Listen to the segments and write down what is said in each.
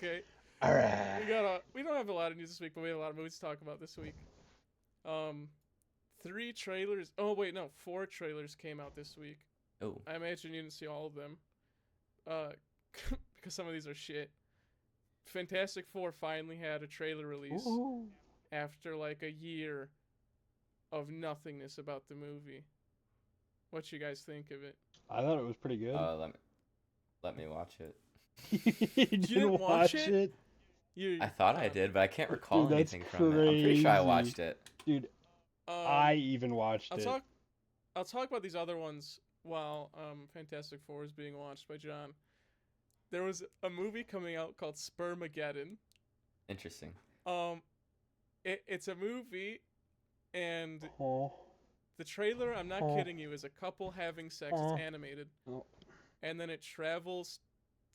Okay. All right. We don't have a lot of news this week, but we have a lot of movies to talk about this week. Um, three trailers. Oh wait, no, four trailers came out this week. Oh, I imagine you didn't see all of them. Uh, because some of these are shit. Fantastic Four finally had a trailer release Ooh. after like a year of nothingness about the movie. What you guys think of it? I thought it was pretty good. let me watch it. You didn't didn't watch watch it? it? You, I thought I did, but I can't recall Dude, that's anything from it. I'm pretty sure I crazy. watched it. Dude, I um, even watched I'll it. talk. I'll talk about these other ones while Fantastic Four is being watched by John. There was a movie coming out called Spermageddon. Interesting. Um, it's a movie, and Oh. the trailer, I'm not Oh. kidding you, is a couple having sex. Oh. It's animated, Oh. and then it travels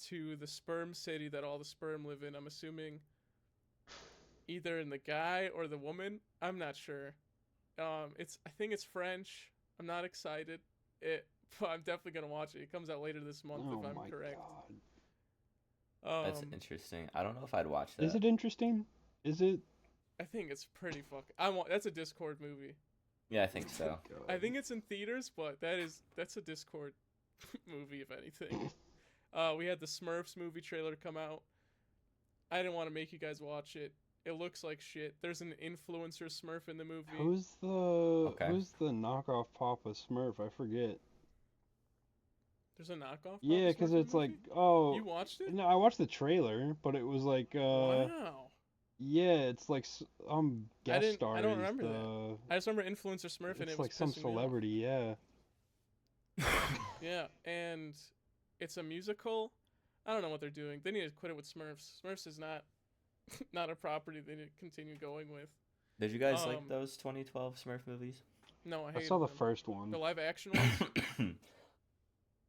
to the sperm city that all the sperm live in. I'm assuming either in the guy or the woman. I'm not sure. I think it's French. I'm not excited. But I'm definitely gonna watch it. It comes out later this month Oh if I'm my correct. god. That's interesting. I don't know if I'd watch that. Is it interesting? Is it? I think it's pretty fucking. That's a Discord movie. Yeah, I think so. I think it's in theaters, but that's a Discord movie if anything. We had the Smurfs movie trailer come out. I didn't want to make you guys watch it. It looks like shit. There's an influencer Smurf in the movie. Who's the Okay. knockoff Papa Smurf? I forget. There's a knockoff. Yeah, because because it's like, oh, You watched it? no, I watched the trailer, but it was like, Wow. yeah, it's like guest stars. I don't remember that. I just remember influencer Smurf, and It's it was like some pissing me off. celebrity, yeah. Yeah, and it's a musical. I don't know what they're doing. They need to quit it with Smurfs. Smurfs is not not a property they need to continue going with. Did you guys like Um, those 2012 Smurf movies? No, I I hate saw the them. first one. The live action ones.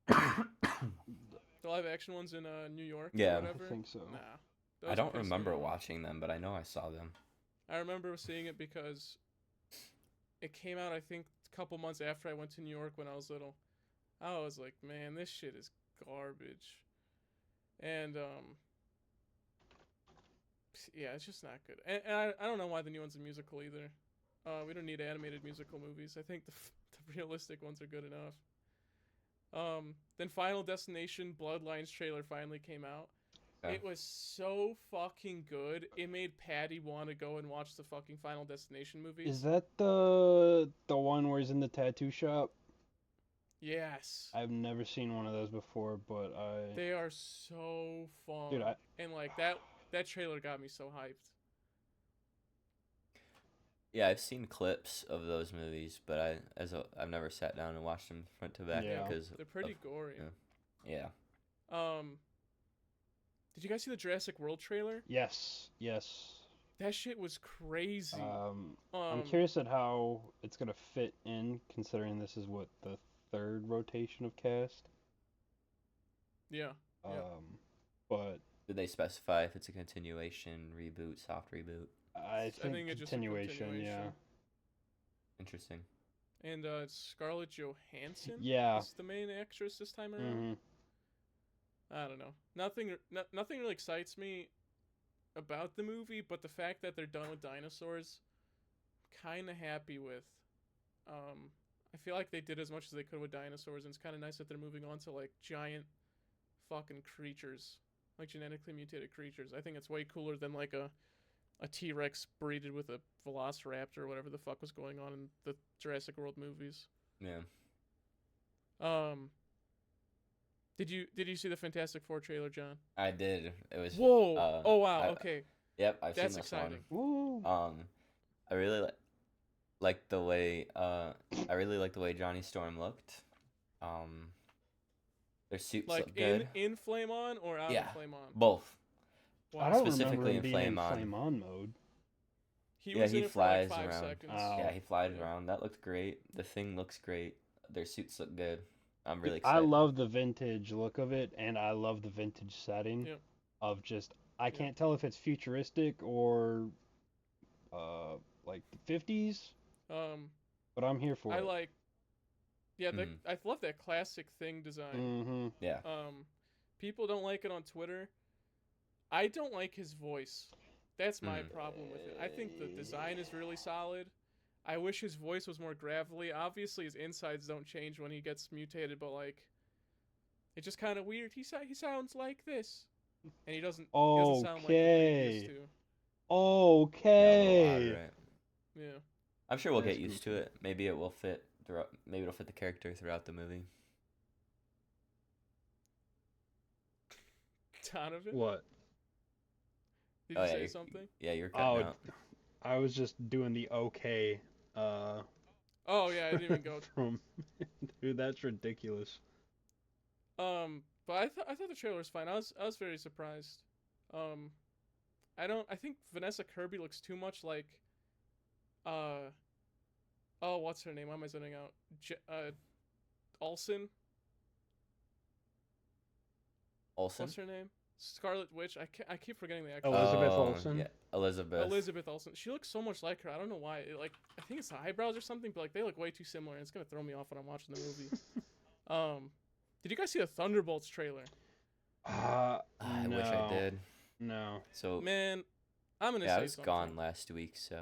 The live action ones in New York. Yeah. Or I whatever. think so. Nah. I Those don't piss me remember off. watching them, but I know I saw them. I remember seeing it because it came out, I think, a couple months after I went to New York when I was little. I was like, man, this shit is garbage. And, yeah, it's just not good. And I don't know why the new one's a musical either. We don't need animated musical movies. I think the realistic ones are good enough. Then Final Destination Bloodlines trailer finally came out. Okay. It was so fucking good. It made Patty want to go and watch the fucking Final Destination movies. Is that the one where he's in the tattoo shop? Yes. I've never seen one of those before, but They are so fun. Dude, and like that trailer got me so hyped. Yeah, I've seen clips of those movies, but I've never sat down and watched them front to back Yeah. because They're pretty gory. yeah. Did you guys see the Jurassic World trailer? yes. That shit was crazy. I'm curious at how it's gonna fit in, considering this is what the third rotation of cast. Yeah. Yeah. But Did they specify if it's a continuation, reboot, soft reboot? I think think it's just a continuation, yeah. Interesting. And it's Scarlett Johansson. Yeah. Is the main actress this time around. I don't know. Nothing really excites me about the movie, but the fact that they're done with dinosaurs, kind of happy with. I feel like they did as much as they could with dinosaurs, and it's kind of nice that they're moving on to like giant, fucking creatures, like genetically mutated creatures. I think it's way cooler than like a T-Rex breeded with a Velociraptor or whatever the fuck was going on in the Jurassic World movies. Yeah. Did you see the Fantastic Four trailer, John? I did. It was. Whoa! Oh wow! Okay. Yep, I've That's seen this exciting. Woo. one. I really like the way. I really like the way Johnny Storm looked. Their suits Like look good. in Flame On or out Yeah. of Flame On? Both. I don't Specifically remember him in being in Flame On. Flame On mode. He was he in it flies for like 5 around. seconds. Oh. Yeah, he flies Yeah. around. That looked great. The thing looks great. Their suits look good. I'm really I excited. love the vintage look of it, and I love the vintage setting Yep. of just. I can't tell if it's futuristic or, like the 50s, but I'm here for I it. like. Yeah, Mhm. I love that classic thing design. Mm-hmm. Yeah. People don't like it on Twitter. I don't like his voice. That's my problem with it. I think the design is really solid. I wish his voice was more gravelly. Obviously, his insides don't change when he gets mutated, but like, it's just kind of weird. He sounds like this, and he doesn't sound like the previous two. Okay. Yeah, right? Yeah. I'm sure we'll get used to it. Maybe it will fit throughout. Maybe it'll fit the character throughout the movie. Donovan? What? Did you say something? Yeah, you're cutting out. I was just doing the okay. Oh yeah, I didn't even go. Dude, that's ridiculous. But I thought the trailer was fine. I was very surprised. I think Vanessa Kirby looks too much like oh, what's her name? Why am I zoning out? Olsen? What's her name? Scarlet Witch. I keep forgetting the actress. Elizabeth Olsen. Yeah, Elizabeth Olsen. She looks so much like her. I don't know why. I think it's the eyebrows or something, but like they look way too similar, and it's gonna throw me off when I'm watching the movie. Did you guys see the Thunderbolts trailer? I wish I did. No. So man, I'm gonna say I was something. gone last week, so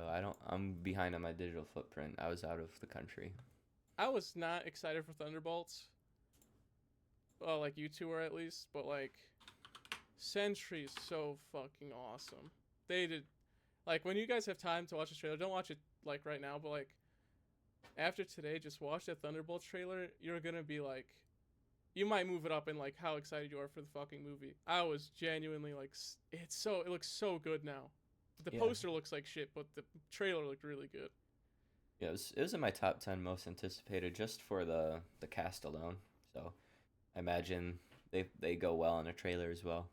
I'm behind on my digital footprint. I was out of the country. I was not excited for Thunderbolts. Well, like you two were at least, but like Sentry's so fucking awesome. They did, like, when you guys have time to watch the trailer, don't watch it like right now, but like after today, just watch that Thunderbolts trailer. You're gonna be like, you might move it up in like how excited you are for the fucking movie. I was genuinely like, it looks so good now. The poster looks like shit, but the trailer looked really good. Yeah, it was in my top 10 most anticipated just for the cast alone. So I imagine they go well in a trailer as well.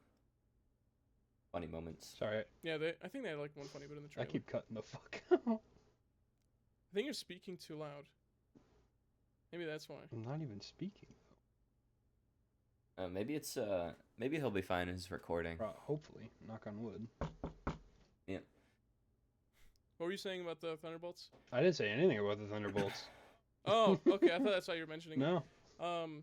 Funny moments. Sorry. Yeah, I think they had like one funny bit in the trailer. I keep cutting the fuck out. I think you're speaking too loud. Maybe that's why. I'm not even speaking. Maybe he'll be fine in his recording. Hopefully, knock on wood. Yeah. What were you saying about the Thunderbolts? I didn't say anything about the Thunderbolts. Oh, okay. I thought that's why you were mentioning No. it.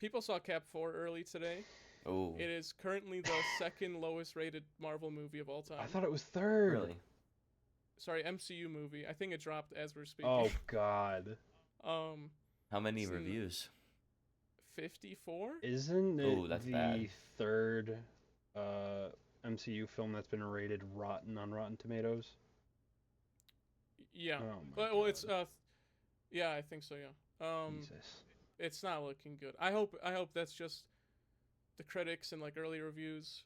People saw Cap 4 early today. Oh. It is currently the second lowest rated Marvel movie of all time. I thought it was third. Really? Sorry, MCU movie. I think it dropped as we're speaking. Oh God. How many reviews? 54? Isn't it that's the bad. third MCU film that's been rated rotten on Rotten Tomatoes? Yeah. Oh But well, it's yeah, I think so, yeah. Jesus. It's not looking good. I hope that's just the critics and like early reviews.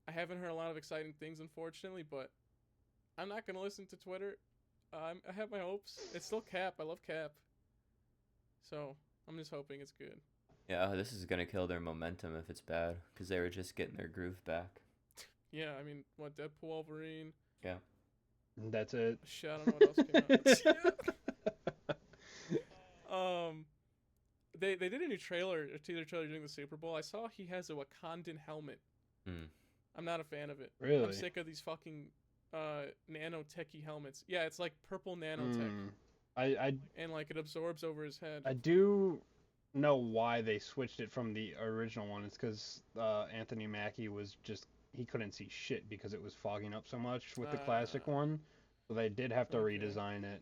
I haven't heard a lot of exciting things, unfortunately, but I'm not gonna listen to Twitter. I have my hopes. It's still Cap. I love Cap. So I'm just hoping it's good. Yeah, this is gonna kill their momentum if it's bad, because they were just getting their groove back. Yeah, I mean, what, Deadpool, Wolverine? Yeah. That's it. Shit, I don't know what else came out. They did a new trailer, a teaser trailer during the Super Bowl. I saw he has a Wakandan helmet. I'm not a fan of it. Really? I'm sick of these fucking nanotechy helmets. Yeah, it's like purple nanotech. And like it absorbs over his head. I do know why they switched it from the original one. It's because Anthony Mackie he couldn't see shit because it was fogging up so much with the classic one. So they did have to redesign it.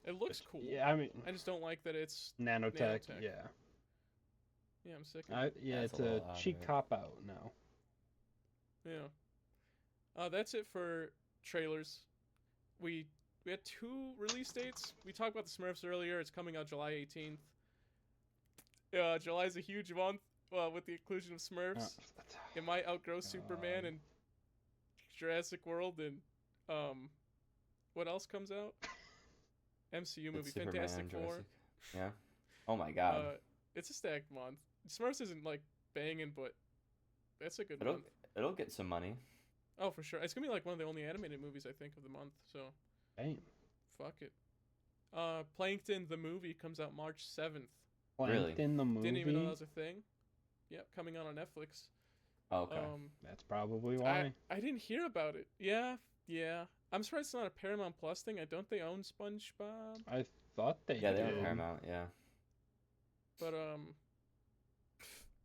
It looks cool. Yeah, I mean, I just don't like that it's nanotech. Yeah. Yeah, I'm sick of it. Yeah, it's a cheap cop out now. Yeah. That's it for trailers. We had 2 release dates. We talked about the Smurfs earlier. It's coming out July 18th. July's a huge month with the inclusion of Smurfs. It might outgrow Superman and Jurassic World and what else comes out? MCU movie, Superman, Fantastic Four. Yeah. Oh my God. It's a stacked month. Smurfs isn't like banging, but that's a good month. It'll get some money. Oh, for sure. It's gonna be like one of the only animated movies I think of the month. So. Damn. Fuck it. Plankton the movie comes out March 7th. Plankton the movie. Didn't even know that was a thing. Yep, coming out on Netflix. Okay. That's probably why. I didn't hear about it. Yeah. I'm surprised it's not a Paramount Plus thing. Don't they own SpongeBob? I thought they did. Yeah, they own Paramount, yeah. But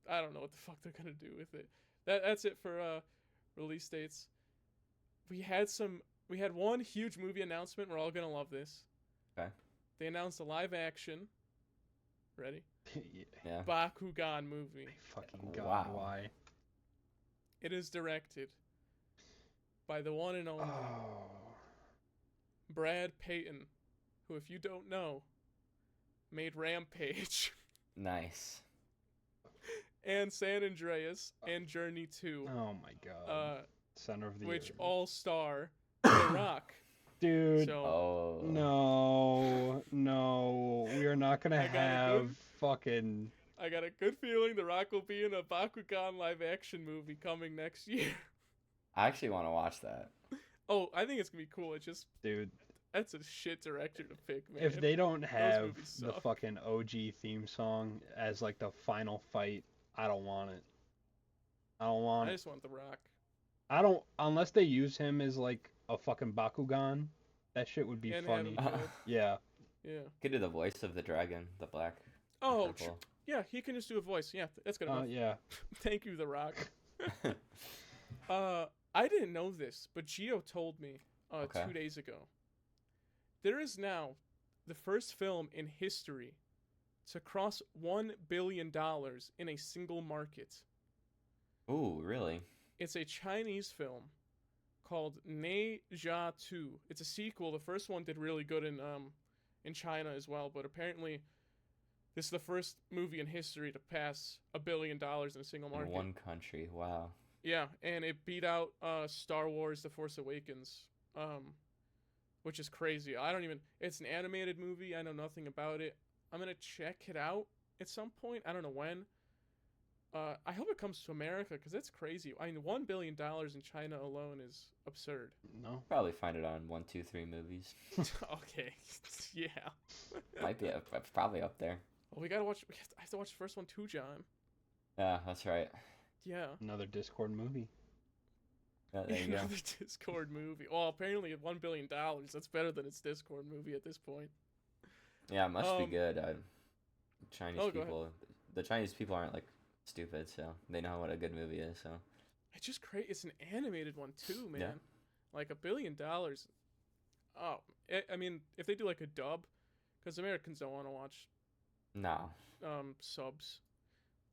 I don't know what the fuck they're gonna do with it. That's it for release dates. We had one huge movie announcement. We're all gonna love this. Okay. They announced a live action. Ready? Yeah. Bakugan movie. Fucking God, Wow. why? It is directed by the one and only Oh. Brad Payton, who, if you don't know, made Rampage Nice. and San Andreas and Journey 2, Oh my God. Center of the which earth. all star The Rock. Dude. So Oh. No. We are not gonna I got a have good- fucking. I got a good feeling The Rock will be in a Bakugan live action movie coming next year. I actually want to watch that. Oh, I think it's gonna be cool. It's just Dude, that's a shit director to pick, man. if they don't have movies the suck. fucking OG theme song as like the final fight, I don't want it. I don't want I it. just want The Rock. I don't unless they use him as like a fucking Bakugan. That shit would be And have funny. him do it. Yeah. Yeah. Could do the voice of the dragon, the black. Oh, purple. yeah. He can just do a voice. Yeah, that's good enough. Yeah. Thank you, The Rock. I didn't know this, but Gio told me Okay. 2 days ago. There is now the first film in history to cross $1 billion in a single market. Ooh, really? It's a Chinese film called Ne Jia 2. It's a sequel. The first one did really good in China as well, but apparently this is the first movie in history to pass $1 billion in a single market. In one country. Wow. Yeah, and it beat out Star Wars: The Force Awakens, which is crazy. It's an animated movie. I know nothing about it. I'm gonna check it out at some point. I don't know when. I hope it comes to America because that's crazy. I mean, $1 billion in China alone is absurd. No. Probably find it on 1, 2, 3 movies. Okay, yeah. Might be probably up there. Well, we gotta watch. I have to watch the first one too, John. Yeah, that's right. Yeah. Another Discord movie. Yeah, there you go. Another Discord movie. Well, apparently at $1 billion, that's better than its Discord movie at this point. Yeah, it must be Um, good. Chinese oh, go ahead. people, the Chinese people aren't like stupid, so they know what a good movie is. So It's just crazy. It's an animated one too, man. Yeah. Like $1 billion. Oh, I mean, if they do like a dub, because Americans don't want to watch no. subs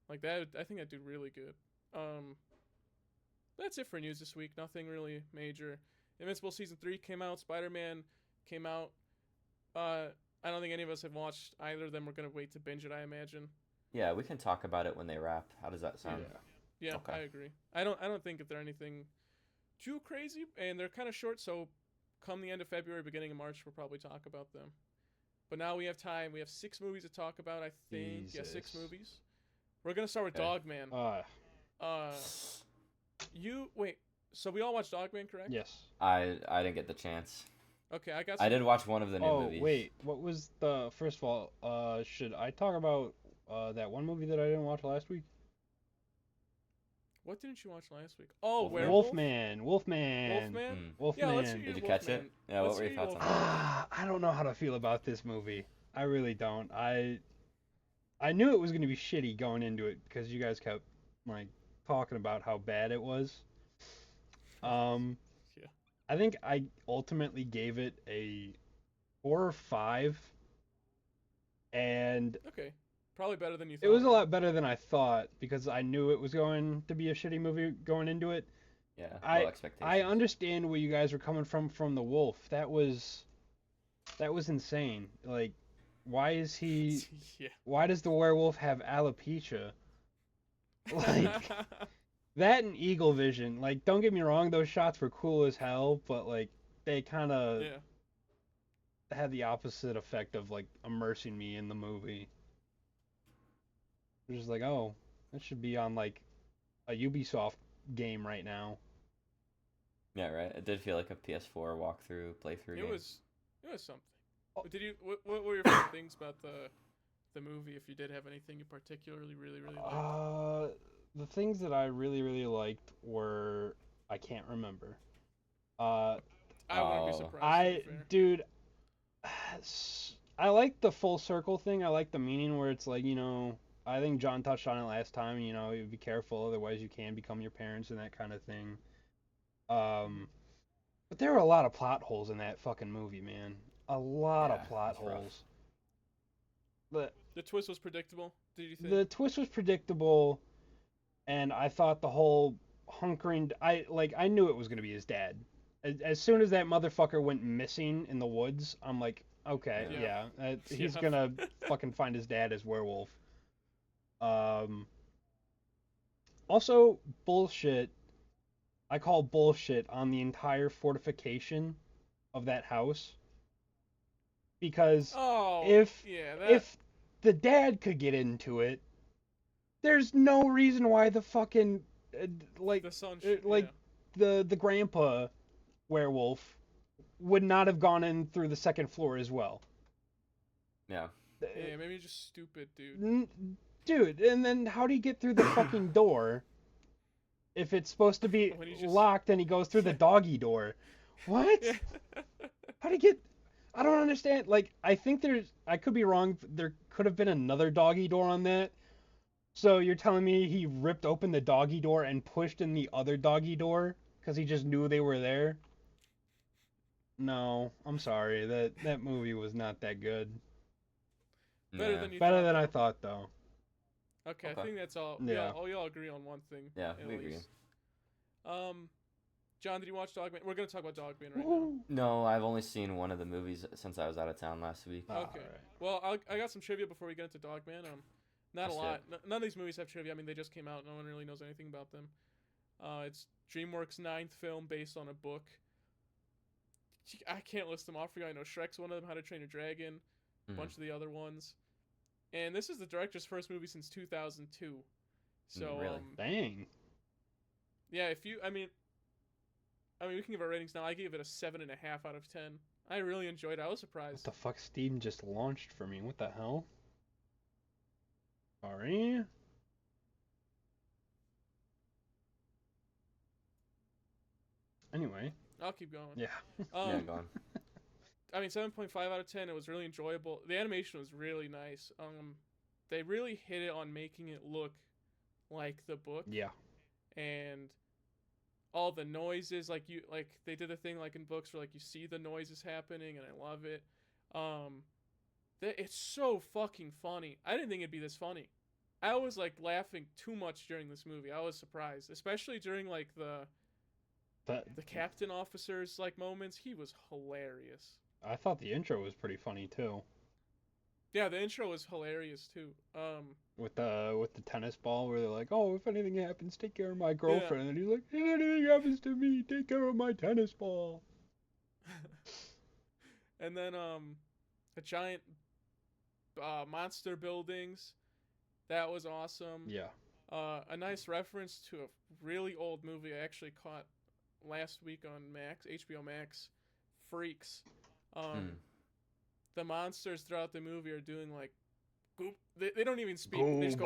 like that. I think that'd do really good. That's it for news this week. Nothing really major. Invincible season 3 came out. Spider-Man came out. I don't think any of us have watched either of them. We're gonna wait to binge it, I imagine. Yeah, we can talk about it when they wrap. How does that sound? Yeah, Okay. I agree. I don't think if they're anything too crazy, and they're kind of short. So, come the end of February, beginning of March, we'll probably talk about them. But now we have time. We have 6 movies to talk about. I think 6 Jesus. movies. We're gonna start with Okay. Dogman. You wait. So we all watched Dogman, correct? Yes. I didn't get the chance. Okay, I got. I did watch one of the new Oh, movies. wait. What was the first of all, should I talk about that one movie that I didn't watch last week? What didn't you watch last week? Oh, Wolfman. Werewolf. Wolfman. Wolfman. Yeah, let's hear Wolfman. your Did you catch Wolfman. it? Yeah, what Let's were your hear your thoughts on Wolfman. that? I don't know how to feel about this movie. I really don't. I knew it was gonna be shitty going into it because you guys kept like talking about how bad it was. Yeah. I think I ultimately gave it a 4 or 5, and Okay, probably better than you thought. it was a lot better than I thought because I knew it was going to be a shitty movie going into it. Yeah, I- low expectations. I understand where you guys were coming from the wolf. That was insane. Like, why is he? Yeah. Why does the werewolf have alopecia? Like that and eagle vision. Like, don't get me wrong, those shots were cool as hell, but like they kind of Yeah. had the opposite effect of like immersing me in the movie. It was just like, oh, that should be on like a Ubisoft game right now. Yeah, right. It did feel like a PS4 walkthrough playthrough It game. was something. Did you? What were your favorite things about the movie? If you did have anything you particularly really liked? The things that I really liked were I can't remember. I wouldn't be Oh. surprised. To be fair. Dude, I like the full circle thing. I like the meaning where it's like, you know, I think John touched on it last time. You know, you be careful, otherwise you can become your parents and that kind of thing. But there were a lot of plot holes in that fucking movie, man. A lot of Yeah, plot it's rough. holes. But The twist was predictable. Did you think? the twist was predictable, and I thought the whole hunkering. I knew it was gonna be his dad. As soon as that motherfucker went missing in the woods, I'm like, okay, Yeah. yeah, he's Yeah. gonna fucking find his dad as werewolf. Um, Also, bullshit. I call bullshit on the entire fortification of that house because Oh, if yeah, that if the dad could get into it, there's no reason why the fucking uh, like the son. like the grandpa werewolf would not have gone in through the second floor as well. Yeah. Yeah, maybe you're just stupid, dude. Dude, and then how do you get through the fucking door if it's supposed to be When you just- locked and he goes through the doggy door? What? Yeah. How do you get? I don't understand. Like, I think I could be wrong. There could have been another doggy door on that. So you're telling me he ripped open the doggy door and pushed in the other doggy door because he just knew they were there? No, I'm sorry. That movie was not that good. Better Yeah. than you Better thought, than I though. thought, though. Okay, I Okay. think that's all. Yeah. We all agree on one thing. Yeah, at we agree. least. John, did you watch Dogman? We're gonna talk about Dogman right now. Woo. No, I've only seen one of the movies since I was out of town last week. Ah, Okay. alright. Well, I got some trivia before we get into Dogman. Not Let's a do lot. None of these movies have trivia. I mean, they just came out. No one really knows anything about them. It's DreamWorks' 9th film based on a book. I can't list them off for you. I know Shrek's one of them. How to Train Your Dragon. A Mhm. bunch of the other ones. And this is the director's first movie since 2002. So Really? Dang. yeah, I mean, we can give our ratings now. I gave it a 7.5 out of 10. I really enjoyed it. I was What surprised. the fuck? Steam just launched for me. What the hell? Sorry. Anyway, I'll keep going. yeah. Yeah, go on. I mean, 7.5 out of 10. It was really enjoyable. The animation was really nice. They really hit it on making it look like the book, Yeah. and all the noises, like they did a thing like in books where like you see the noises happening, and I love it. It's so fucking funny. I didn't think it'd be this funny. I was like laughing too much during this movie. I was surprised, especially during like the captain officer's like moments. He was hilarious. I thought the intro was pretty funny too. Yeah, the intro was hilarious too. With the tennis ball where they're like, "Oh, if anything happens, take care of my girlfriend," and he's like, "If anything happens to me, take care of my tennis ball." And then the giant monster buildings, that was awesome. Yeah. A nice reference to a really old movie I actually caught last week on HBO Max, Freaks. The monsters throughout the movie are doing like they don't even speak. They just go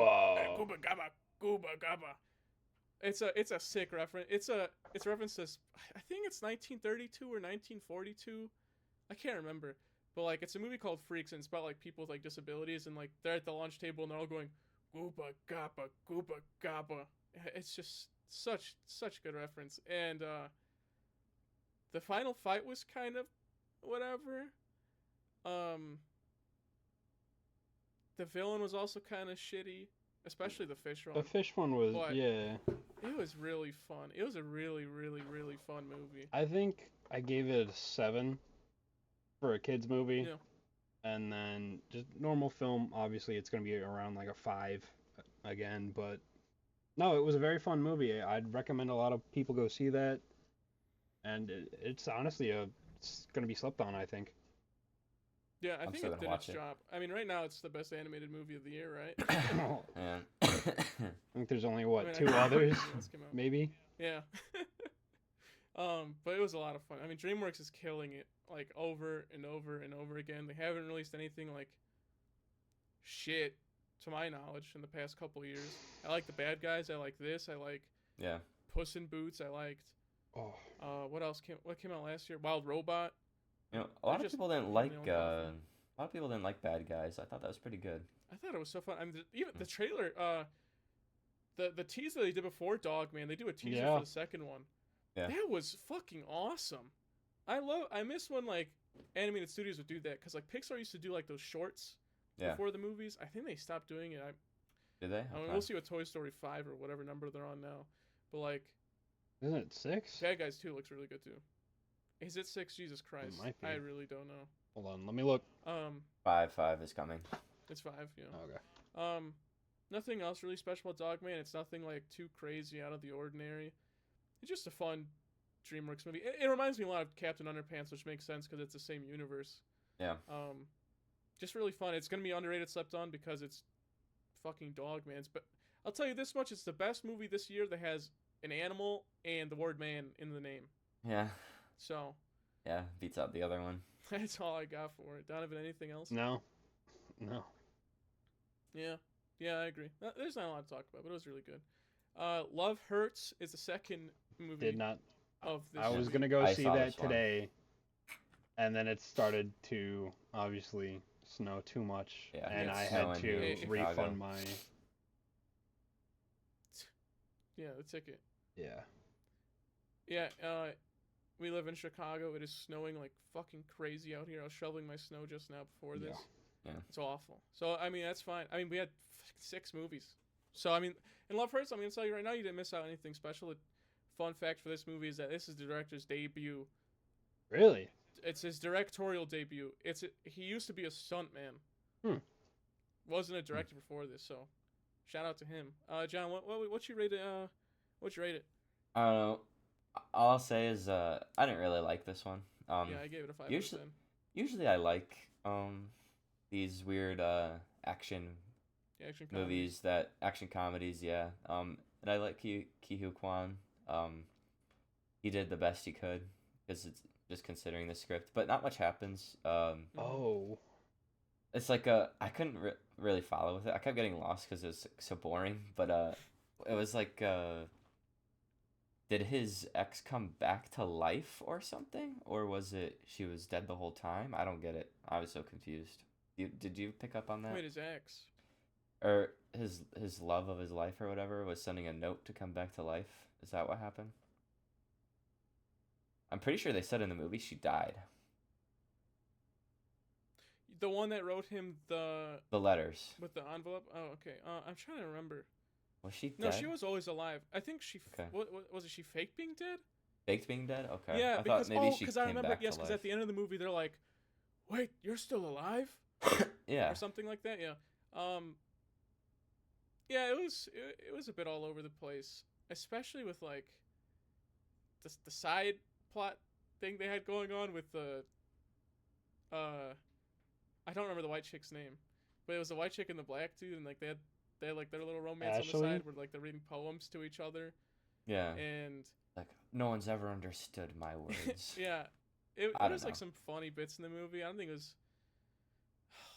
gooba gabba, gooba gabba. It's a sick reference. It's reference to, I think it's 1932 or 1942. I can't remember. But like it's a movie called Freaks, and it's about like people with like disabilities, and like they're at the lunch table and they're all going gooba gabba, gooba gabba. It's just such good reference. And the final fight was kind of whatever. The villain was also kind of shitty, especially the fish one. The fish one was, But- yeah. It was really fun. It was a really, really, really fun movie. I think I gave it a 7 for a kids movie. Yeah. And then just normal film, obviously it's going to be around like a 5 again, but no, it was a very fun movie. I'd recommend a lot of people go see that. And it's honestly it's going to be slept on, I think. Yeah, I I'm think still it gonna did watch its it. job. I mean, right now it's the best animated movie of the year, right? Yeah. I think there's only what, I mean, 2 I- others, Let's come out. maybe. Yeah. But it was a lot of fun. I mean, DreamWorks is killing it like over and over and over again. They haven't released anything like shit to my knowledge in the past couple years. I like The Bad Guys. I like this. I like Yeah. Puss in Boots. I liked Oh, what came out last year? Wild Robot. You know, a lot of just people didn't putting like their own A lot of people didn't like Bad Guys. I thought that was pretty good. I thought it was so fun. I mean, even the trailer, the teaser they did before Dogman, they do a teaser for the second one. Yeah. That was fucking awesome. I miss when like animated studios would do that, because like Pixar used to do like those shorts before the movies. I think they stopped doing it. Did they? I mean, we'll see what Toy Story 5 or whatever number they're on now. But like, isn't it 6? Bad Guys 2 looks really good too. Is it 6? Jesus Christ. It might be. I really don't know. Hold on, let me look. 5 is coming. It's 5, yeah. Okay. Nothing else really special about Dogman. It's nothing like too crazy out of the ordinary. It's just a fun DreamWorks movie. It reminds me a lot of Captain Underpants, which makes sense because it's the same universe. Yeah. Just really fun. It's gonna be underrated, slept on, because it's fucking Dogman's. But I'll tell you this much: it's the best movie this year that has an animal and the word man in the name. Yeah. So. Yeah, beats out the other one. That's all I got for it. Donovan, anything else? No. Yeah, I agree. There's not a lot to talk about, but it was really good. Love Hurts is the second movie. Did not. Of this. I was movie. gonna go see saw that this one. today, and then it started to obviously snow too much, Yeah, and it's I had snowing to in Chicago. refund my. Yeah, the ticket. Yeah. Yeah, we live in Chicago. It is snowing like fucking crazy out here. I was shoveling my snow just now before this. Yeah. It's awful. So, I mean, that's fine. I mean, we had 6 movies. So, I mean, in Love Hurts, I'm going to tell you right now, you didn't miss out on anything special. Fun fact for this movie is that this is the director's debut. Really? It's his directorial debut. He used to be a stuntman. Wasn't a director before this, so shout out to him. John, what you rate it? What'd you rate it? I don't know. All I'll say is I didn't really like this one. Yeah, I gave it a 5 out of 10. Usually I like these weird action movies, action comedies, yeah. And I like Ki Hu Kwan. He did the best he could, because it's just considering the script, but not much happens. It's like I couldn't really follow with it. I kept getting lost because it was so boring. But it was like, did his ex come back to life or something, or was it she was dead the whole time? I don't get it. I was so confused. Did you pick up on that? Wait, his ex? Or his love of his life or whatever was sending a note to come back to life? Is that what happened? I'm pretty sure they said in the movie she died. The one that wrote him the letters with the envelope. Oh, okay. I'm trying to remember. Was she dead? No, she was always alive. I think she. Okay. What was it? She fake being dead? Faked being dead? Okay. Yeah, I because thought maybe she came I remember. back Yes, to because life. at the end of the movie they're like, "Wait, you're still alive?" Yeah. Or something like that. Yeah. Yeah, it was a bit all over the place, especially with like the side plot thing they had going on with the I don't remember the white chick's name, but it was the white chick and the black dude, and like they had like their little romance on the side where like they're reading poems to each other. Yeah. And like, no one's ever understood my words. Yeah. It was like some funny bits in the movie. I don't think it was.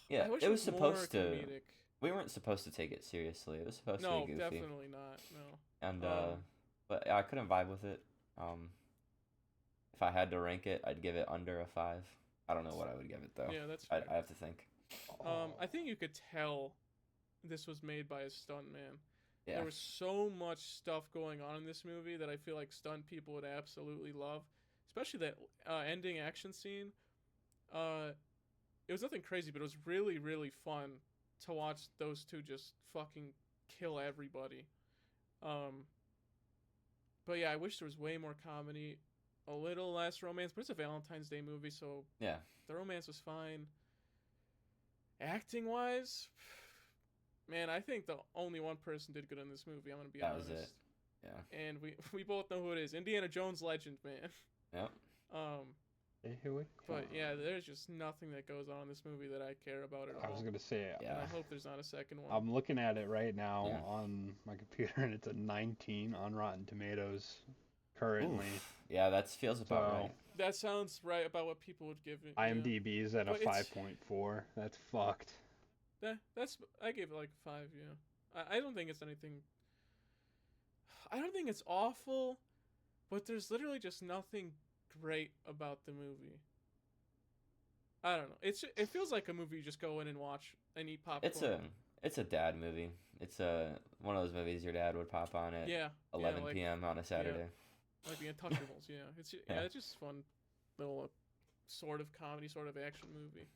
Yeah, it was supposed to. Comedic. We weren't supposed to take it seriously. It was supposed to be goofy. No, definitely not. No. And but I couldn't vibe with it. If I had to rank it, I'd give it under a 5. I don't know what I would give it though. Yeah, that's fair. I have to think. I think you could tell this was made by a stuntman. Yeah. There was so much stuff going on in this movie that I feel like stunt people would absolutely love, especially that ending action scene. It was nothing crazy, but it was really, really fun to watch those two just fucking kill everybody. But yeah, I wish there was way more comedy, a little less romance, but it's a Valentine's Day movie, so yeah, the romance was fine. Acting wise, man, I think the only one person did good in this movie. I'm gonna be honest. That was it. Yeah. And we both know who it is. Indiana Jones legend, man. Yep. But yeah, there's just nothing that goes on in this movie that I care about at all. I was gonna say, And I hope there's not a second one. I'm looking at it right now on my computer, and it's a 19 on Rotten Tomatoes currently. Oof. Yeah, that feels about right. That sounds right about what people would give it. IMDb is at a 5.4. That's fucked. I gave it like a 5. Yeah, I don't think it's anything. I don't think it's awful, but there's literally just nothing great about the movie. I don't know. It feels like a movie you just go in and watch and eat popcorn. It's a dad movie. It's one of those movies your dad would pop on at 11 like, p.m. on a Saturday. Like the Untouchables. It's just fun little sort of comedy, sort of action movie.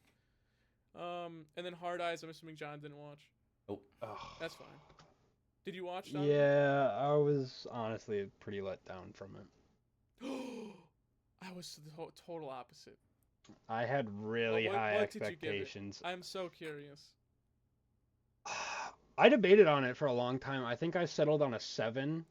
And then Hard Eyes, I'm assuming John didn't watch. Oh, that's fine. Did you watch that? Yeah, I was honestly pretty let down from it. I was the total opposite. I had really high expectations. I'm so curious. I debated on it for a long time. I think I settled on a 7.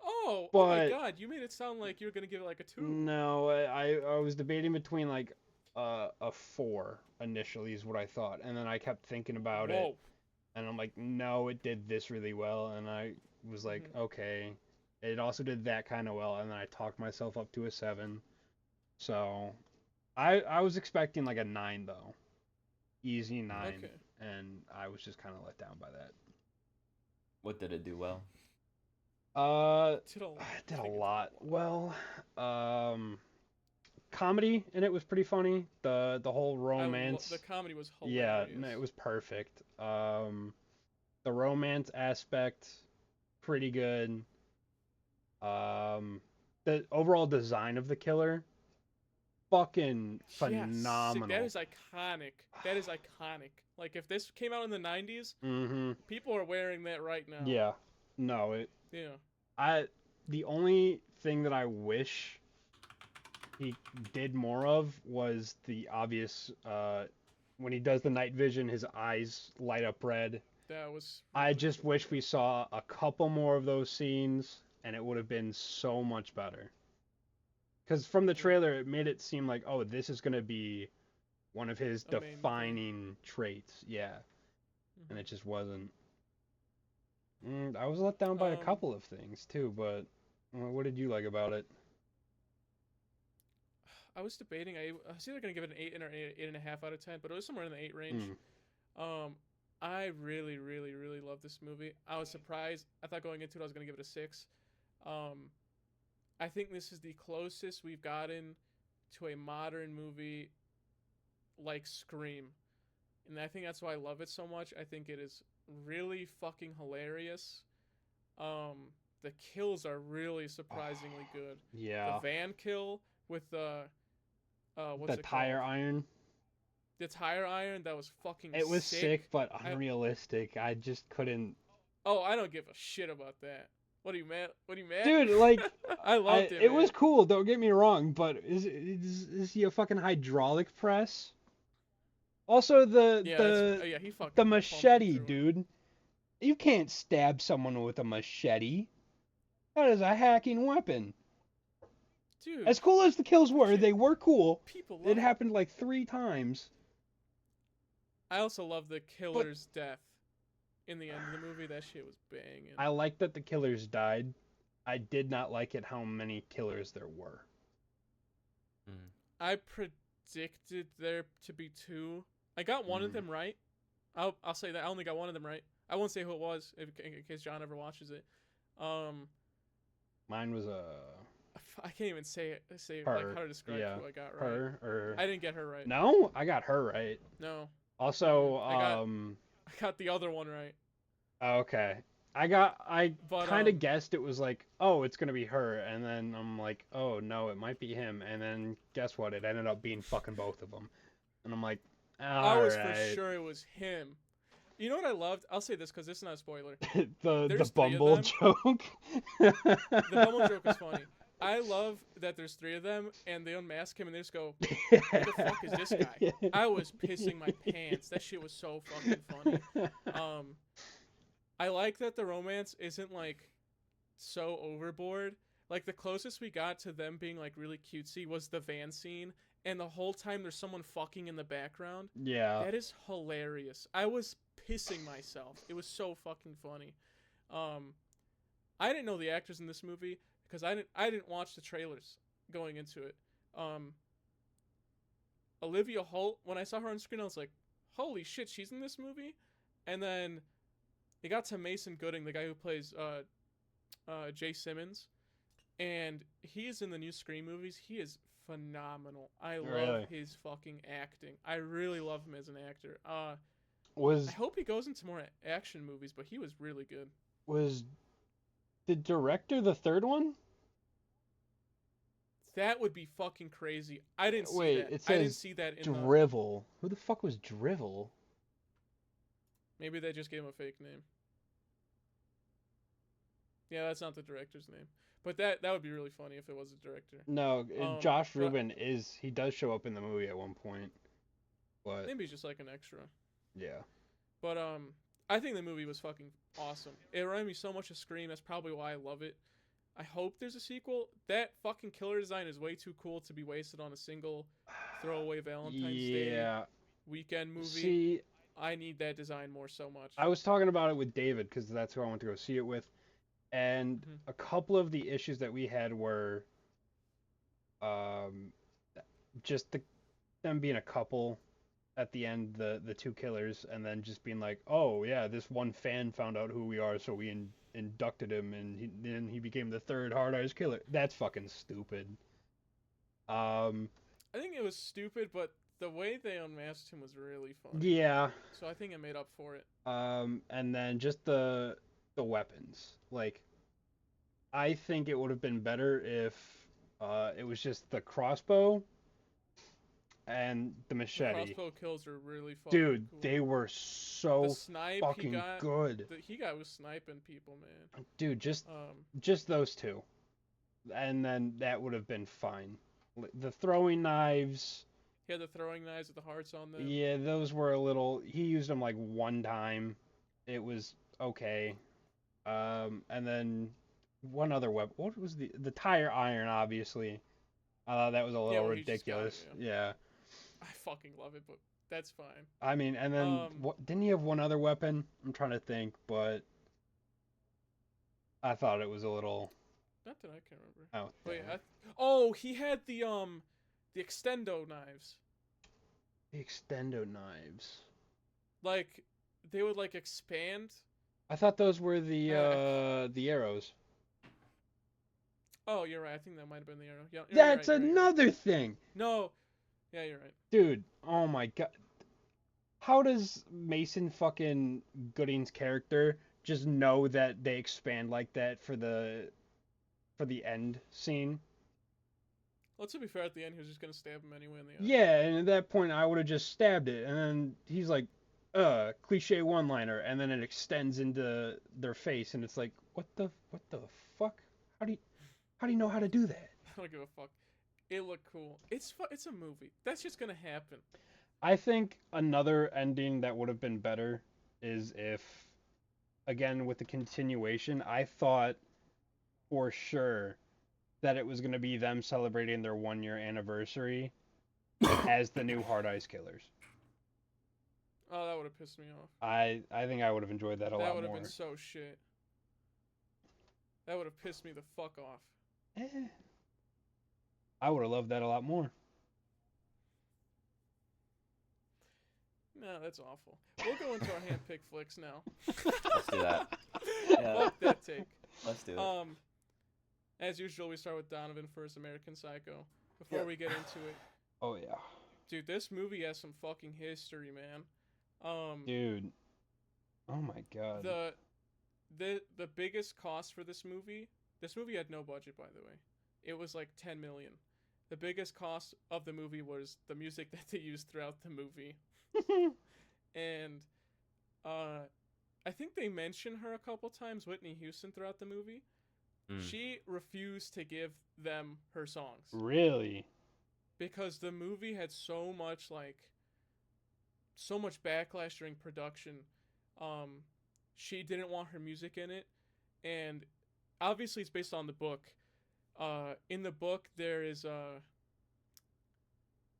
Oh my god, you made it sound like you were gonna give it like a 2. No, I was debating between like a 4 initially is what I thought, and then I kept thinking about it, and I'm like, no, it did this really well, and I was like, okay, it also did that kind of well, and then I talked myself up to a 7. So I was expecting like a 9 though, easy 9, and I was just kind of let down by that. What did it do well? Did a lot. Well, comedy in it was pretty funny. The whole romance. The comedy was hilarious. Yeah, it was perfect. The romance aspect, pretty good. The overall design of the killer, fucking phenomenal. That is iconic. That is iconic. Like if this came out in the 90s, people are wearing that right now. Yeah. No, it. Yeah. The only thing that I wish he did more of was the obvious when he does the night vision, his eyes light up red. That was I just wish we saw a couple more of those scenes, and it would have been so much better. Because from the trailer, it made it seem like, oh, this is going to be one of his defining traits. Yeah. And it just wasn't. I was let down by a couple of things, too, but what did you like about it? I was debating. I was either going to give it an 8 or 8.5 out of 10, but it was somewhere in the 8 range. I really, really, really love this movie. I was surprised. I thought going into it I was going to give it a 6. I think this is the closest we've gotten to a modern movie like Scream. And I think that's why I love it so much. I think it is really fucking hilarious. The kills are really surprisingly good. Yeah. The van kill with the the tire iron. The tire iron, that was fucking sick. It was sick, but unrealistic. I just couldn't. Oh, I don't give a shit about that. What are you mad? Dude, like I loved it. It was cool. Don't get me wrong, but is he a fucking hydraulic press? Also, the machete, dude. You can't stab someone with a machete. That is a hacking weapon. Dude. As cool as the kills were, they were cool. People it happened like 3 times. I also love the killer's death in the end of the movie. That shit was banging. I like that the killers died. I did not like it how many killers there were. I predicted there to be 2. I got one of them right. I'll say that. I only got one of them right. I won't say who it was in case John ever watches it. Mine was I can't even say her. Like how to describe who I got right. Her or I didn't get her right. No, I got her right. No. Also, I got the other one right. Okay. I kind of guessed it was like, oh, it's gonna be her, and then I'm like, oh no, it might be him, and then guess what? It ended up being fucking both of them, and I'm like, I was for sure it was him. You know what I loved? I'll say this because this is not a spoiler. the Bumble joke. The Bumble joke is funny. I love that there's 3 of them, and they unmask him, and they just go, who the fuck is this guy? I was pissing my pants. That shit was so fucking funny. I like that the romance isn't, like, so overboard. Like, the closest we got to them being, like, really cutesy was the van scene, and the whole time there's someone fucking in the background. Yeah. That is hilarious. I was pissing myself. It was so fucking funny. I didn't know the actors in this movie because I didn't watch the trailers going into it. Olivia Holt, when I saw her on screen, I was like, holy shit, she's in this movie? And then it got to Mason Gooding, the guy who plays Jay Simmons. and he is in the new Scream movies. He is phenomenal. I love Really? his fucking acting. I really love him as an actor. I Was hope he goes into more action movies, but he was really good. was the director the third one? That would be fucking crazy. I didn't see Wait, that. it I didn't says see that in the. Drivel. Who the fuck was Drivel? Maybe they just gave him a fake name. Yeah, that's not the director's name. But that would be really funny if it was a director. No, Josh but Rubin he does show up in the movie at one point. But maybe just like an extra. yeah. But I think the movie was fucking awesome. It reminded me so much of Scream. That's probably why I love it. I hope there's a sequel. That fucking killer design is way too cool to be wasted on a single throwaway Valentine's Day weekend movie. See, I need that design more so much. I was talking about it with David because that's who I went to go see it with, and a couple of the issues that we had were, just them being a couple at the end, the two killers, and then just being like, oh yeah, this one fan found out who we are, so we inducted him, and then he became the third Hard Eyes killer. That's fucking stupid. I think it was stupid, but the way they unmasked him was really fun. Yeah. So I think it made up for it. And then just the weapons. Like, I think it would have been better if it was just the crossbow and the machete. The crossbow kills are really fucking Dude, cool. they were so fucking good. He was sniping people, man. Dude, just those two. And then that would have been fine. The throwing knives. He had the throwing knives with the hearts on them. Yeah, those were a little. He used them like one time. It was okay. And then one other weapon. What was the tire iron? Obviously, I thought that was a little ridiculous. Yeah. I fucking love it, but that's fine. I mean, and then didn't he have one other weapon? I'm trying to think, but I thought it was a little. Not that I can remember. Oh. Wait, he had the extendo knives. The extendo knives. Like they would like expand. I thought those were the arrows. Oh, you're right. I think that might have been the arrow. Yeah. That's another thing. No. Yeah, you're right. Dude, oh my god. How does Mason fucking Gooding's character just know that they expand like that for the end scene? Well, to be fair, at the end, he was just gonna stab him anyway in the eye. Yeah, and at that point, I would have just stabbed it, and then he's like, cliche one-liner, and then it extends into their face, and it's like, what the fuck? How do you know how to do that? I don't give a fuck. It looked cool. It's a movie. That's just gonna happen. I think another ending that would have been better is if, again, with the continuation, I thought for sure that it was going to be them celebrating their 1-year anniversary as the new Hard Eyes Killers. Oh, that would have pissed me off. I think I would have enjoyed that a lot more. That would have been so shit. That would have pissed me the fuck off. I would have loved that a lot more. No, that's awful. We'll go into our handpicked flicks now. Let's do that. Yeah. Fuck that take. Let's do it. As usual, we start with Donovan first, American Psycho. Before we get into it. Oh yeah. Dude, this movie has some fucking history, man. Dude. Oh my god. The biggest cost for this movie had no budget, by the way. It was like $10 million. The biggest cost of the movie was the music that they used throughout the movie. And I think they mention her a couple times, Whitney Houston, throughout the movie. She refused to give them her songs. Really? Because the movie had so much backlash during production. She didn't want her music in it, and obviously it's based on the book. In the book, there is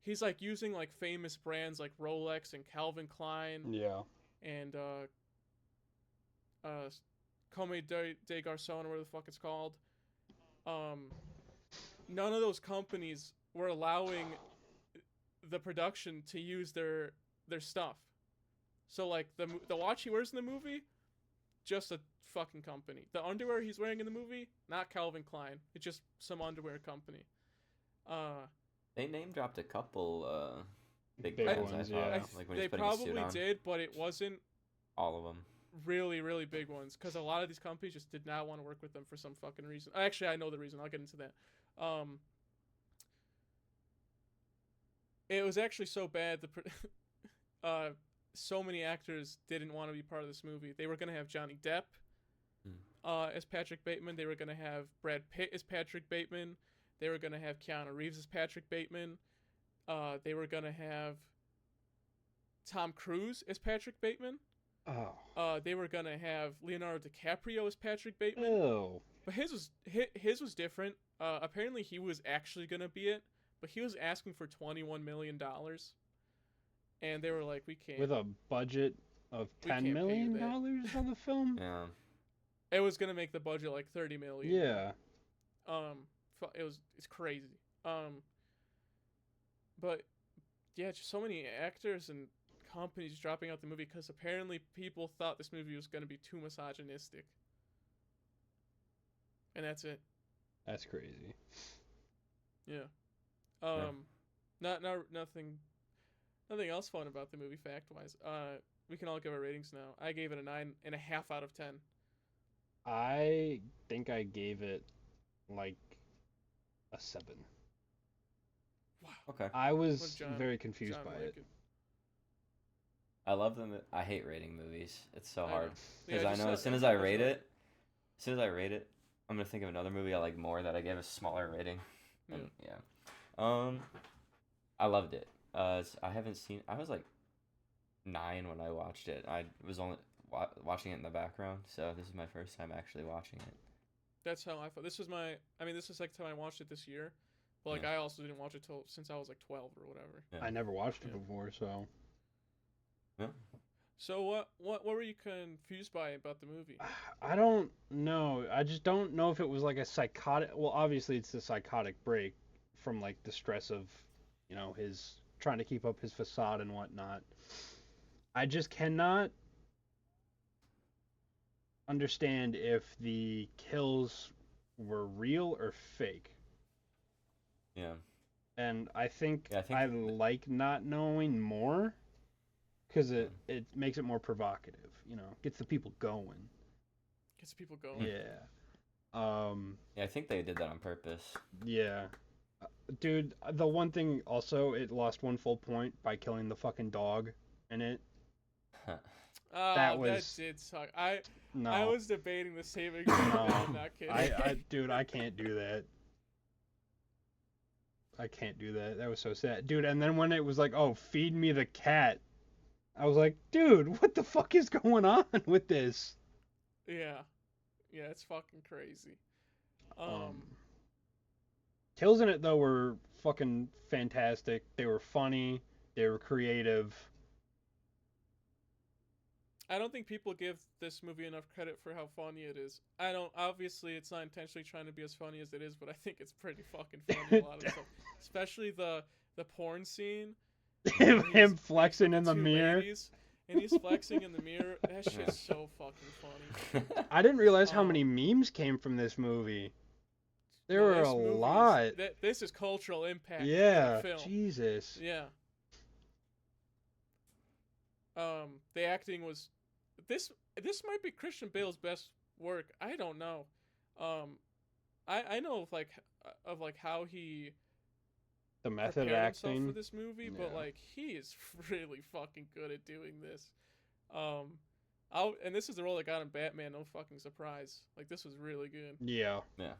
he's like using like famous brands like Rolex and Calvin Klein. Yeah. And Comme des Garçons, or whatever the fuck it's called. None of those companies were allowing the production to use their stuff. So like the watch he wears in the movie, just a fucking company. The underwear he's wearing in the movie, not Calvin Klein. It's just some underwear company. They name dropped a couple big Big brands. ones, I thought, yeah. like when They he's putting a suit probably on. did, but it wasn't All of them. really, really big ones because a lot of these companies just did not want to work with them for some fucking reason. Actually, I know the reason. I'll get into that. It was actually so bad. So many actors didn't want to be part of this movie. They were gonna have Johnny Depp as Patrick Bateman. They were gonna have Brad Pitt as Patrick Bateman. They were gonna have Keanu Reeves as Patrick Bateman. They were gonna have Tom Cruise as Patrick Bateman. Oh. They were gonna have Leonardo DiCaprio as Patrick Bateman. Ew. But his was different. Apparently he was actually gonna be it, but he was asking for $21 million, and they were like, "We can't." With a budget of We can't $10 pay you million that. on the film? Yeah. It was gonna make the budget like $30 million. Yeah. It's crazy. But yeah, just so many actors and companies dropping out the movie because apparently people thought this movie was gonna be too misogynistic, and that's it. That's crazy. Yeah. Nothing else fun about the movie fact wise. We can all give our ratings now. I gave it a 9.5 out of 10. I think I gave it like a 7. Wow. Okay. I What was John- very confused John by like it. I love them. I hate rating movies. It's so I hard know. because Yeah, I just know not as soon as I rate it, I'm gonna think of another movie I like more that I gave a smaller rating. And, yeah. I loved it. I haven't seen. I was like 9 when I watched it. I was only watching it in the background, so this is my first time actually watching it. That's how I felt. This is the second time I watched it this year. But like Yeah. I also didn't watch it since I was like 12 or whatever. Yeah. I never watched it Yeah. before, so Yeah. So what were you confused by about the movie? I don't know. I just don't know if it was like a psychotic. Well, obviously it's a psychotic break from like the stress of, his trying to keep up his facade and whatnot. I just cannot understand if the kills were real or fake. Yeah. And I think Yeah, I think I like not knowing more because it makes it more provocative, gets the people going. Gets people going. Yeah. Yeah, I think they did that on purpose. Yeah. Dude, the one thing also, it lost 1 full point by killing the fucking dog in it. That was- did suck. No. I was debating the same exact No. thing. I'm not kidding. Dude, I can't do that. I can't do that. That was so sad. Dude, and then when it was like, oh, feed me the cat, I was like, dude, what the fuck is going on with this? Yeah, it's fucking crazy. Kills in it, though, were fucking fantastic. They were funny. They were creative. I don't think people give this movie enough credit for how funny it is. Obviously it's not intentionally trying to be as funny as it is, but I think it's pretty fucking funny, a lot of stuff. Especially the porn scene. Him flexing in the Two mirror. ladies, and he's flexing in the mirror. That shit's so fucking funny. I didn't realize how many memes came from this movie. There were a lot. This is cultural impact. Yeah, For the film. Jesus. Yeah. The acting was this might be Christian Bale's best work. I don't know. I know of how he The method prepared himself acting. for this movie, but Yeah. like he is really fucking good at doing this. And this is the role that got him Batman. No fucking surprise. Like this was really good. Yeah. Yeah.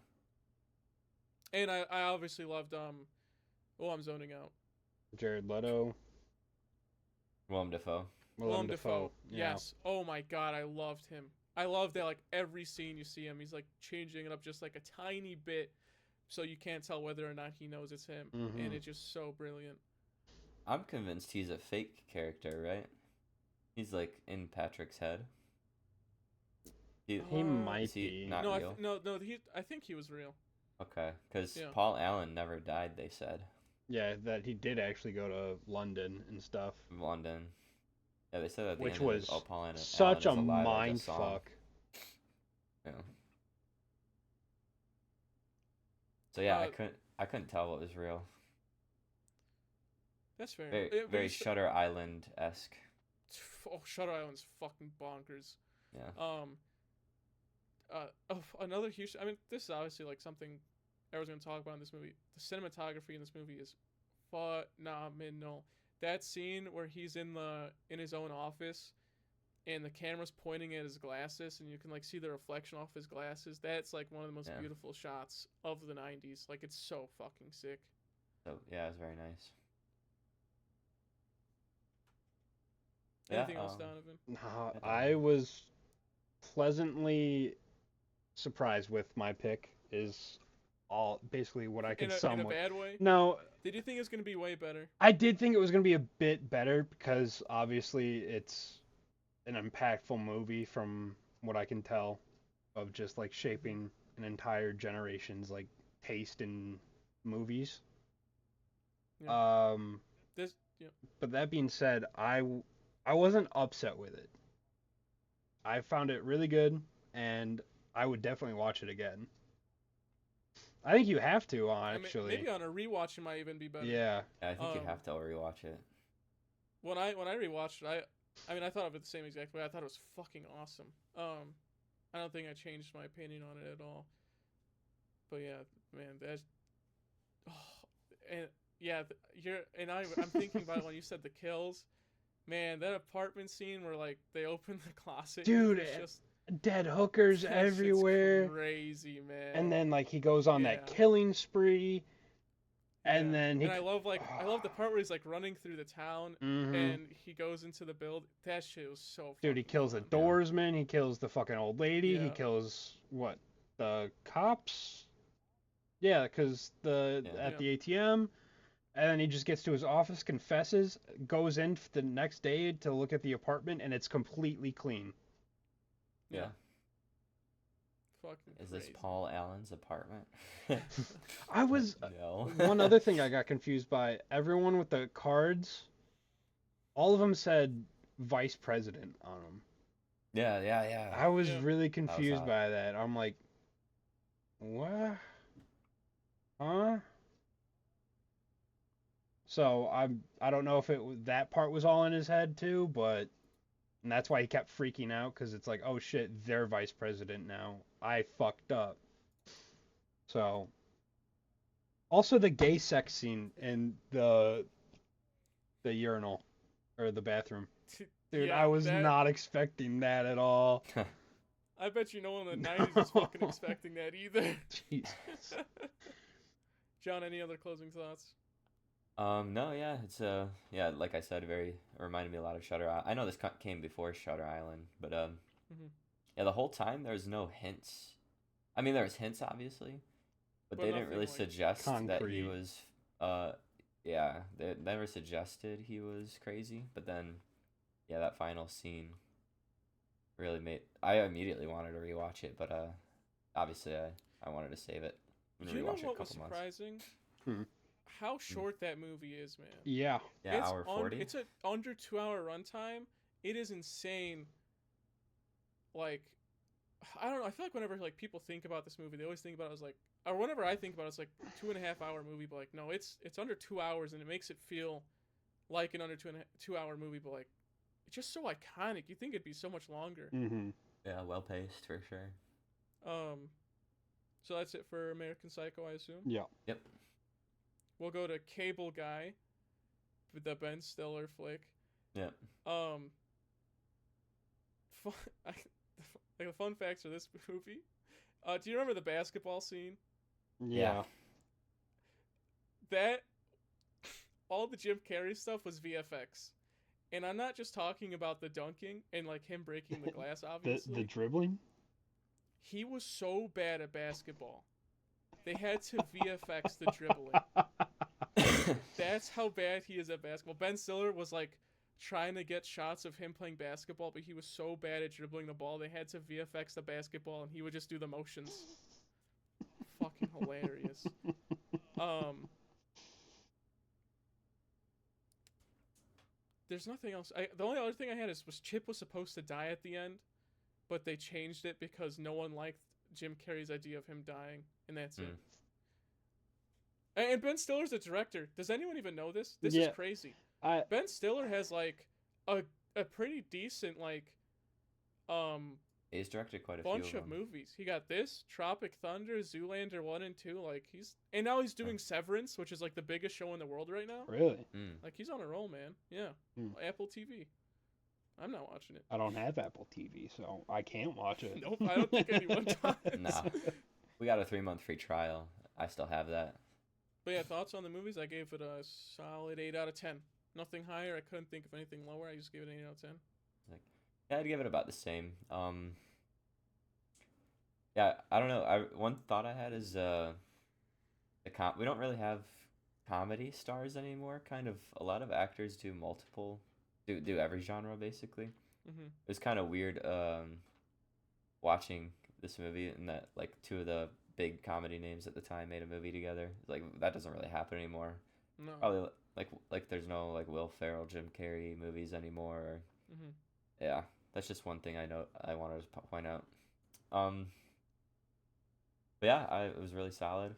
And I obviously loved I'm zoning out. Jared Leto. Willem Dafoe. Willem Dafoe. Yeah. Yes. Oh my god, I loved him. I love that like every scene you see him, he's like changing it up just like a tiny bit so you can't tell whether or not he knows it's him. Mhm. And it's just so brilliant. I'm convinced he's a fake character, right? He's like in Patrick's head. He Uh, might Is he be. not No, real? I think he was real. Okay, because Yeah. Paul Allen never died, they said. Yeah, that he did actually go to London and stuff. In London. Yeah, they said at the Which end was of, Paul Allen Such a is alive, like mind song. fuck. Yeah. So yeah, Uh, I couldn't tell what was real. That's fair. Very Shutter Island esque. Oh, Shutter Island's fucking bonkers. Yeah. Another huge. I mean, this is obviously like something everyone's gonna talk about in this movie. The cinematography in this movie is phenomenal. That scene where he's in his own office, and the camera's pointing at his glasses, and you can like see the reflection off his glasses. That's like one of the most beautiful shots of the '90s. Like, it's so fucking sick. So yeah, it's very nice. Anything else, Donovan? I was pleasantly surprised with my pick. Is all basically what I could sum in a bad way? No. Did you think it was going to be way better? I did think it was going to be a bit better because obviously it's an impactful movie from what I can tell of just like shaping an entire generation's like taste in movies. Yeah. But that being said, I wasn't upset with it. I found it really good, and I would definitely watch it again. I think you have to, actually. Maybe on a rewatch it might even be better. Yeah. I think you have to rewatch it. When I rewatched it, I thought of it the same exact way. I thought it was fucking awesome. I don't think I changed my opinion on it at all. But yeah, man, I'm thinking about it when you said the kills. Man, that apartment scene where like they open the closet, dude, it's just dead hookers everywhere. Crazy, man. And then like he goes on that killing spree. And then I love the part where he's like running through the town and he goes into the building. That shit was so Dude, he kills the doorsman, he kills the fucking old lady, he kills the cops? Yeah, because at the ATM, and then he just gets to his office, confesses, goes in the next day to look at the apartment, and it's completely clean. Yeah. Fucking Is crazy. this Paul Allen's apartment? I was... No. One other thing I got confused by, everyone with the cards, all of them said vice president on them. Yeah. I was really confused by that. I'm like, what? Huh? So I don't know if that part was all in his head too, and that's why he kept freaking out, because it's like, oh shit, they're vice president now. I fucked up. So, also the gay sex scene in the urinal or the bathroom. Dude, I was not expecting that at all. I bet you no one in the 90s was fucking expecting that either. Jesus. John, any other closing thoughts? No, yeah, it's like I said, it reminded me a lot of Shutter Island. I know this came before Shutter Island, but yeah, the whole time there's no hints. I mean, there's hints obviously, but they didn't really suggest that he was they never suggested he was crazy, but then that final scene really I immediately wanted to rewatch it, but obviously I wanted to save it and rewatch it a couple months. Surprising? How short that movie is, man. Yeah. Yeah, hour 40. It's an under 2-hour runtime. It is insane. Like, I don't know. I feel like whenever like people think about this movie, they always think about it as like, or whenever I think about it, it's like 2.5-hour movie. But like, no, it's under 2 hours, and it makes it feel like an under 2-hour movie. But like, it's just so iconic. You think it'd be so much longer. Mm-hmm. Yeah, well paced for sure. So that's it for American Psycho, I assume. Yeah. Yep. We'll go to Cable Guy, with the Ben Stiller flick. Yeah. The fun facts for this movie. Do you remember the basketball scene? Yeah. That all the Jim Carrey stuff was VFX, and I'm not just talking about the dunking and like him breaking the glass. Obviously, the dribbling. He was so bad at basketball. They had to VFX the dribbling. That's how bad he is at basketball. Ben Stiller was like trying to get shots of him playing basketball, but he was so bad at dribbling the ball, they had to VFX the basketball, and he would just do the motions. Fucking hilarious. There's nothing else. The only other thing I had was Chip was supposed to die at the end, but they changed it because no one liked Jim Carrey's idea of him dying, and that's it. And Ben Stiller's the director. Does anyone even know this? This is crazy. Ben Stiller has like a pretty decent like he's directed quite a bunch few of movies. He got this, Tropic Thunder, Zoolander 1 and 2, like and now he's doing Severance, which is like the biggest show in the world right now. Really? Like he's on a roll, man. Yeah. Apple TV. I'm not watching it. I don't have Apple TV, so I can't watch it. Nope, I don't think anyone does. No. We got a 3-month free trial. I still have that. But yeah, thoughts on the movies? I gave it a solid 8 out of 10. Nothing higher. I couldn't think of anything lower. I just gave it an 8 out of 10. Yeah, I'd give it about the same. Yeah, I don't know. One thought I had is we don't really have comedy stars anymore. Kind of a lot of actors do every genre basically. It was kind of weird watching this movie and that like two of the big comedy names at the time made a movie together. Like that doesn't really happen anymore. No. Probably like there's no like Will Ferrell, Jim Carrey movies anymore. Or, yeah, that's just one thing I wanted to point out. But yeah, it was really solid.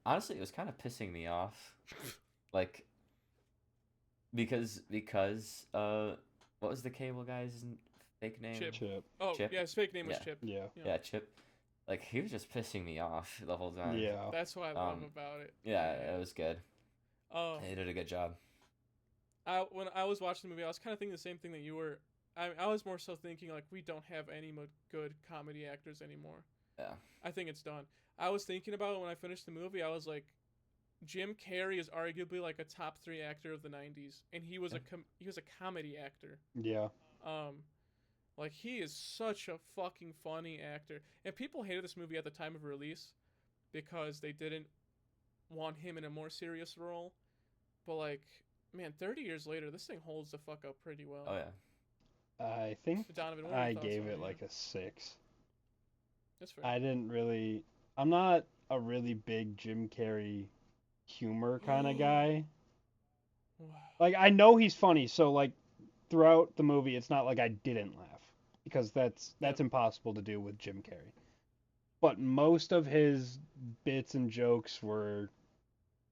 Honestly, it was kind of pissing me off, like because what was the cable guy's fake name? Chip. Oh, Chip? yeah, his fake name was Chip. Yeah, Chip. Like he was just pissing me off the whole time. Yeah. That's what I love about it. Yeah, it was good. He did a good job. When I was watching the movie, I was kind of thinking the same thing that you were. I was more so thinking like we don't have any good comedy actors anymore. Yeah. I think it's done. I was thinking about it when I finished the movie. I was like, Jim Carrey is arguably like a top 3 actor of the 90s, and he was a comedy actor. Yeah. Like he is such a fucking funny actor, and people hated this movie at the time of release because they didn't want him in a more serious role. But like, man, 30 years later, this thing holds the fuck up pretty well. Oh yeah. I think Donovan, I gave it like a 6. That's fair. I'm not a really big Jim Carrey humor kind of guy. Like I know he's funny, so like throughout the movie, it's not like I didn't laugh because that's impossible to do with Jim Carrey. But most of his bits and jokes were,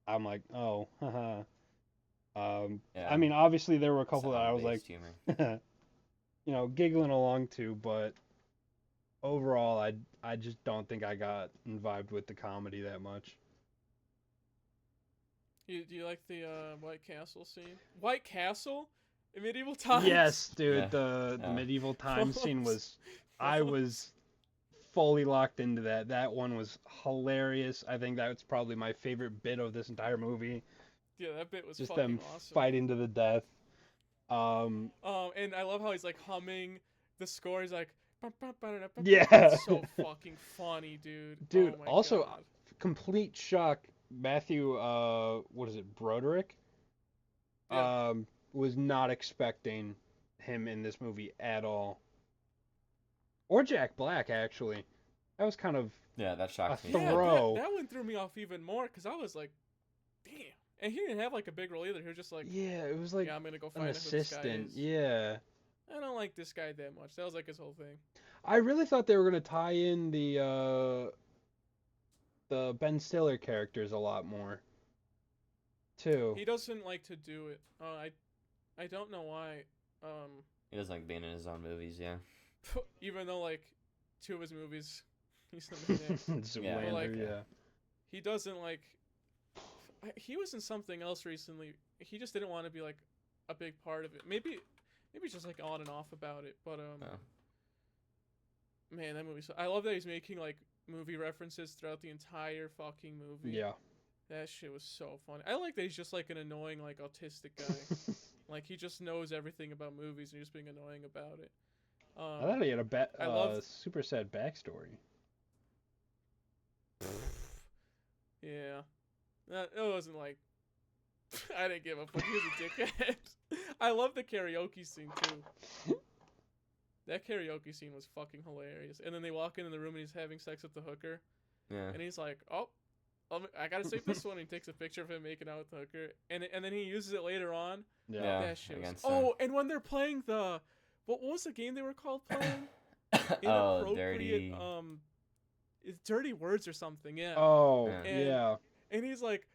I'm like, oh, haha. Yeah. I mean, obviously there were a couple that I was like, humor. giggling along to, but overall, I just don't think I got vibed with the comedy that much. Do you like the White Castle scene? White Castle? In medieval times? Yes, dude, Yeah. the medieval times scene was, I was fully locked into that. That one was hilarious. I think that's probably my favorite bit of this entire movie. Yeah, that bit was Just fucking them awesome. fighting to the death. And I love how he's like humming the score. He's like, Yeah. It's so fucking funny, dude. Dude, Oh my also, God. complete shock. Matthew, what is it, Broderick? Yeah. Was not expecting him in this movie at all. Or Jack Black, actually. That was kind of That shocked me. Yeah, throw. that one threw me off even more because I was like, damn. And he didn't have like a big role either. He was just like, yeah, it was like yeah, I'm gonna go an find out who this guy assistant. is. Yeah. I don't like this guy that much. That was like his whole thing. I really thought they were gonna tie in the Ben Stiller characters a lot more, too. He doesn't like to do it. I don't know why. He doesn't like being in his own movies, yeah. Even though like 2 of his movies, he's the main actor. Zoolander, like, yeah. He doesn't like. He was in something else recently. He just didn't want to be like a big part of it. Maybe just like on and off about it. But man, that movie. I love that he's making like movie references throughout the entire fucking movie. Yeah. That shit was so funny. I like that he's just like an annoying like autistic guy. Like he just knows everything about movies and he's just being annoying about it. I thought he had a super sad backstory. Yeah. It wasn't like I didn't give a fuck. He was a dickhead. I love the karaoke scene too. That karaoke scene was fucking hilarious. And then they walk into the room and he's having sex with the hooker. Yeah. And he's like, "Oh, I gotta save this one." And he takes a picture of him making out with the hooker, and then he uses it later on. Yeah. That shit was... against Oh, and when they're playing the what was the game they were called playing? Oh, inappropriate dirty. it's dirty words or something. Yeah. Oh, Yeah. And yeah. and he's like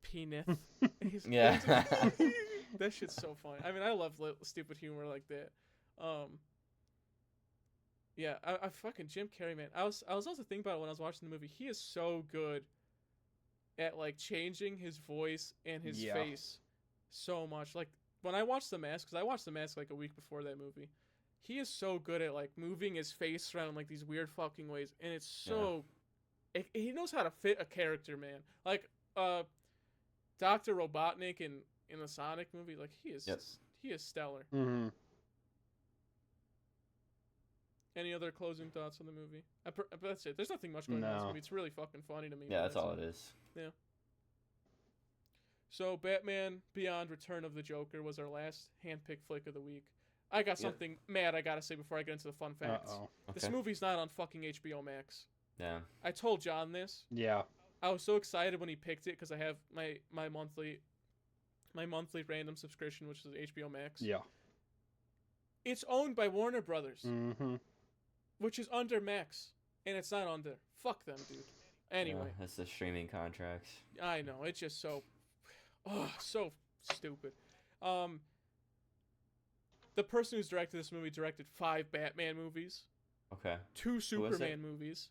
penis. And he's Yeah. that shit's so funny. I mean, I love stupid humor like that. Yeah, I fucking Jim Carrey, man. I was also thinking about it when I was watching the movie. He is so good at like changing his voice and his Yeah. face so much. Like when I watched The Mask, because I watched The Mask like a week before that movie. He is so good at like moving his face around in like these weird fucking ways, and it's so. He knows how to fit a character, man. Like Dr. Robotnik in the Sonic movie, like he is stellar. Mm-hmm. Any other closing thoughts on the movie? But that's it. There's nothing much going on in this No. movie. It's really fucking funny to me. Yeah, but that's all it is. So Batman Beyond Return of the Joker was our last handpicked flick of the week. I got something mad I gotta say before I get into the fun facts. Uh-oh. This Okay. movie's not on fucking HBO Max. Yeah. I told John this. Yeah. I was so excited when he picked it because I have my monthly random subscription, which is HBO Max. Yeah. It's owned by Warner Brothers, Mm-hmm. which is under Max, and it's not on there. Fuck them, dude. Anyway, Yeah, that's the streaming contracts. I know it's just so stupid. The person who's directed this movie directed 5 Batman movies, Okay. 2 Superman movies,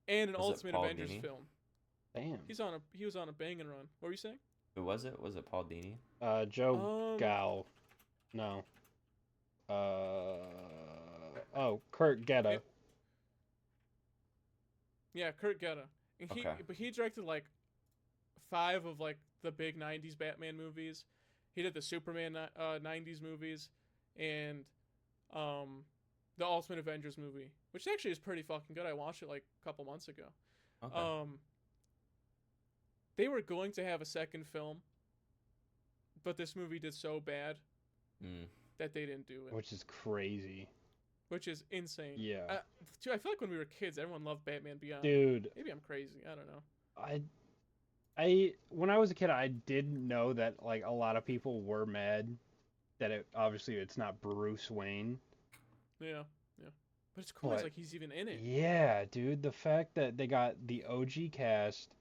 and an Was it Ultimate Paul Avengers Dini? film. Damn. He was on a banging run. What were you saying? Who was it? Was it Paul Dini? Joe Gal. No. Kurt Getta. Yeah, Kurt Getta. And but he directed like 5 of like the big 90s Batman movies. He did the Superman 90s movies and the Ultimate Avengers movie, which actually is pretty fucking good. I watched it like a couple months ago. Okay. They were going to have a second film, but this movie did so bad that they didn't do it. Which is crazy. Which is insane. Yeah. Dude, I feel like when we were kids, everyone loved Batman Beyond. Dude. Maybe I'm crazy. I don't know. I when I was a kid, I did know that like a lot of people were mad that it's not Bruce Wayne. Yeah. But it's cool. It's like he's even in it. Yeah, dude. The fact that they got the OG cast,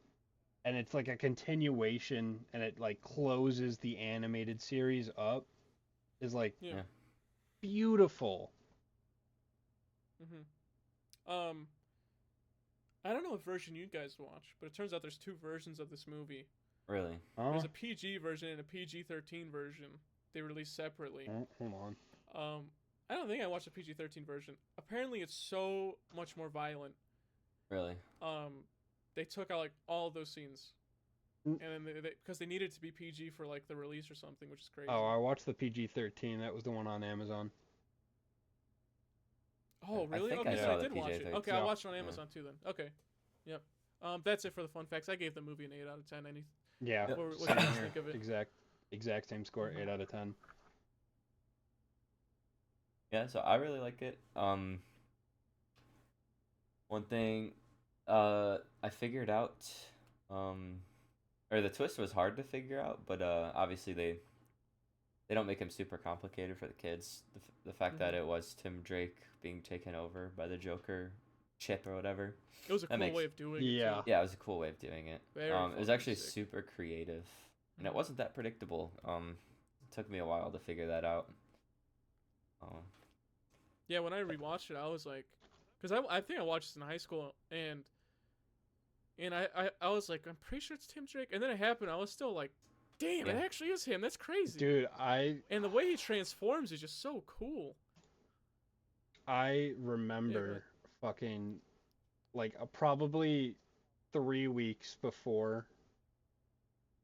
and it's like a continuation, and it like closes the animated series up, is like beautiful. I don't know what version you guys watch, but it turns out there's 2 versions of this movie. Really? There's a PG version and a PG-13 version. They released separately. Hold on. I don't think I watched the PG-13 version. Apparently, it's so much more violent. Really? They took out like all of those scenes, and then because they needed to be PG for like the release or something, which is crazy. Oh, I watched the PG-13. That was the one on Amazon. Oh, really? I Okay, so saw I the did watch it. PG-13. Okay, I watched it on Amazon too then. Okay, yep. That's it for the fun facts. I gave the movie an 8 out of 10. Yeah. What do you guys think of it? Exact same score, 8 out of 10. Yeah, so I really like it. One thing I figured out or the twist was hard to figure out, but obviously they don't make him super complicated for the kids. The fact that it was Tim Drake being taken over by the Joker chip or whatever. It was a cool way of doing it. Yeah. Yeah, it was a cool way of doing it. Very it was actually sick. super creative, and it wasn't that predictable. It took me a while to figure that out. Yeah, when I rewatched it, I was like, because I think I watched this in high school, and I was like, I'm pretty sure it's Tim Drake, and then it happened. I was still like, damn, it actually is him. That's crazy, dude. And the way he transforms is just so cool. I remember fucking like probably 3 weeks before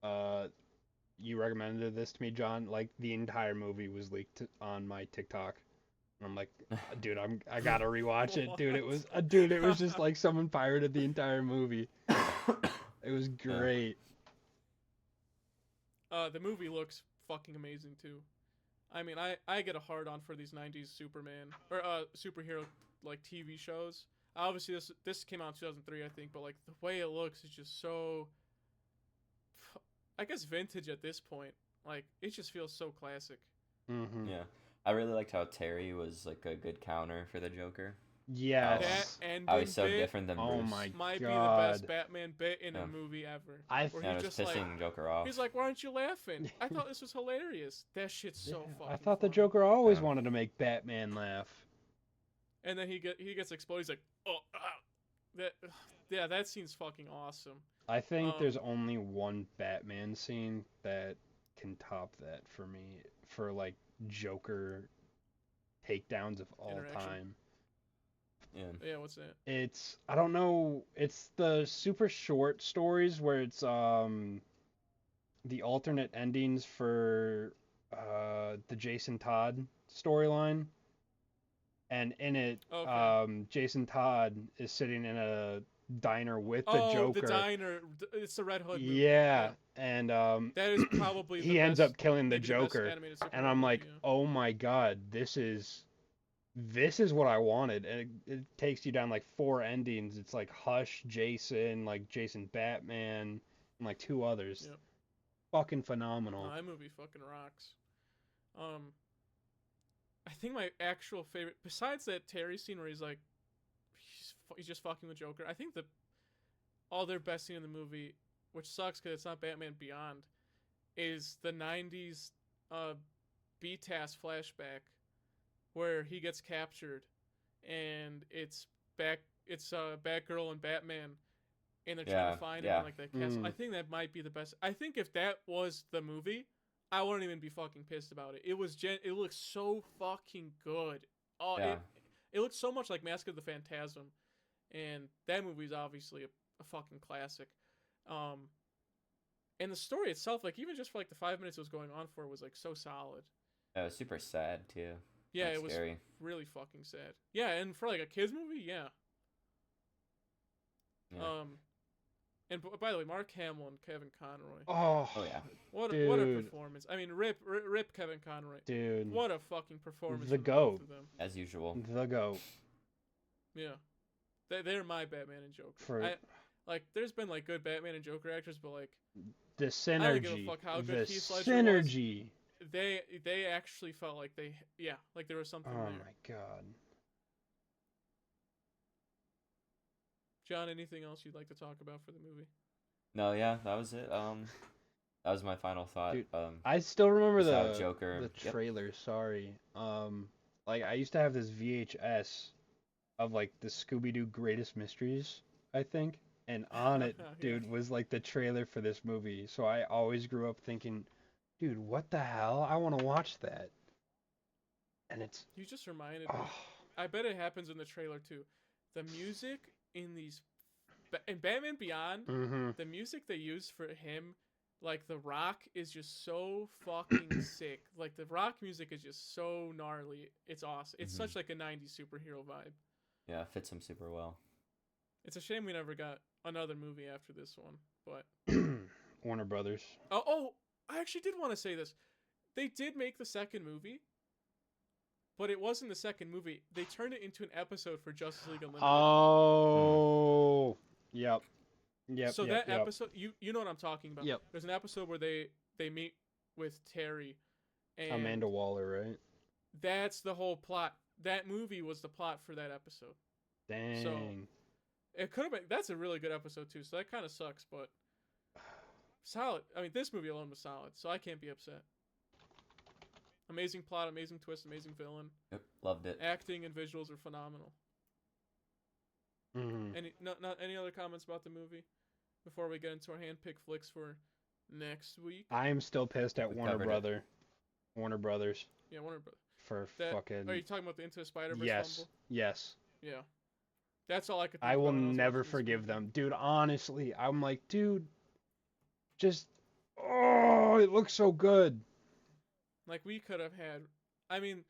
you recommended this to me, John. Like the entire movie was leaked on my TikTok. And I'm like, dude, I gotta rewatch it, dude. It was just like someone pirated the entire movie. It was great. The movie looks fucking amazing too. I mean, I get a hard on for these 90s Superman or superhero like TV shows. Obviously this came out in 2003, I think, but like the way it looks is just so, I guess, vintage at this point. Like it just feels so classic. Mm-hmm. Yeah. I really liked how Terry was like a good counter for the Joker. Yes. That ending How he's so bit different than Oh Bruce. my might be the God. best Batman bit in a Yeah. movie ever. I Where Yeah, he it was just pissing like, Joker off. he's like, "Why aren't you laughing? I thought this was hilarious." That shit's so Yeah, fucking. I thought the funny. Joker always Yeah. wanted to make Batman laugh. And then he gets exploded. He's like, "Oh, that." Yeah, that scene's fucking awesome. I think there's Um, only one Batman scene that can top that for me for like Joker takedowns of all Interaction. time. Yeah. Yeah, what's that? It's I don't know, it's the super short stories where it's the alternate endings for the Jason Todd storyline. And in it, Okay. Jason Todd is sitting in a diner with the Oh, the Joker. diner. It's the Red Hood movie. Yeah, and That is probably the he ends best, up killing the maybe the best Joker, animated and superhero I'm movie, like, yeah. oh my God, this is what I wanted, and it takes you down like 4 endings. It's like Hush, Jason, like Jason Batman, and like 2 others. Yep. Fucking No, phenomenal. that movie fucking rocks. I think my actual favorite, besides that Terry scene where he's like, he's just fucking with Joker. I think all their best scene in the movie, which sucks because it's not Batman Beyond, is the '90s BTAS flashback where he gets captured, and it's Batgirl and Batman, and they're trying to find him in like that castle. Mm. I think that might be the best. I think if that was the movie, I wouldn't even be fucking pissed about it. It looks so fucking good. Oh, Yeah. it looks so much like Mask of the Phantasm, and that movie is obviously a fucking classic. And the story itself, like even just for like the 5 minutes it was going on for, was like so solid. Yeah, it was super sad too. Yeah, Not it was scary. really fucking sad. Yeah, and for like a kids movie, yeah. Yeah. And by the way, Mark Hamill and Kevin Conroy. Oh, Oh yeah. What a dude. performance! I mean, rip Kevin Conroy. Dude. What a fucking performance! The from GOAT. both of them. As usual. The GOAT. Yeah, they're my Batman and Joker. For There's been like good Batman and Joker actors, but like the I don't give a synergy. fuck how The good Heath Ledger synergy. was. They actually felt like like there was something Oh there. my God. John, anything else you'd like to talk about for the movie? No, yeah, that was it. That was my final thought. Dude, I still remember besides Joker. the Yep. trailer. Sorry. Like I used to have this VHS of like the Scooby-Doo Greatest Mysteries, I think, and on it, Yeah. dude, was like the trailer for this movie. So I always grew up thinking, dude, what the hell? I want to watch that. And it's You just reminded me. I bet it happens in the trailer too. The music in in Batman Beyond, mm-hmm. the music they use for him, like The Rock, is just so fucking sick. Like the Rock music is just so gnarly. It's awesome. It's such like a '90s superhero vibe. Yeah, it fits him super well. It's a shame we never got another movie after this one. But Warner Brothers. oh, I actually did want to say this. They did make the second movie. But it wasn't the second movie. They turned it into an episode for Justice League Unlimited. Oh, yep. So that episode, you know what I'm talking about. Yep. There's an episode where they meet with Terry, and Amanda Waller, right? that's the whole plot. That movie was the plot for that episode. Dang. So it could have been. That's a really good episode too. So that kind of sucks, but solid. I mean, this movie alone was solid, so I can't be upset. Amazing plot, amazing twist, amazing villain. Yep, loved it. Acting and visuals are phenomenal. Mm-hmm. Any other comments about the movie before we get into our handpicked flicks for next week? I am still pissed at We Warner covered it. Brothers Yeah, Warner Brothers. for That, fucking. Are you talking about the Into the Spider-Verse Yes, fumble? yes. Yeah. That's all I could think I will about when was never watching this forgive movie. them, dude. Honestly, I'm like, dude, just it looks so good. Like, we could have had... I mean,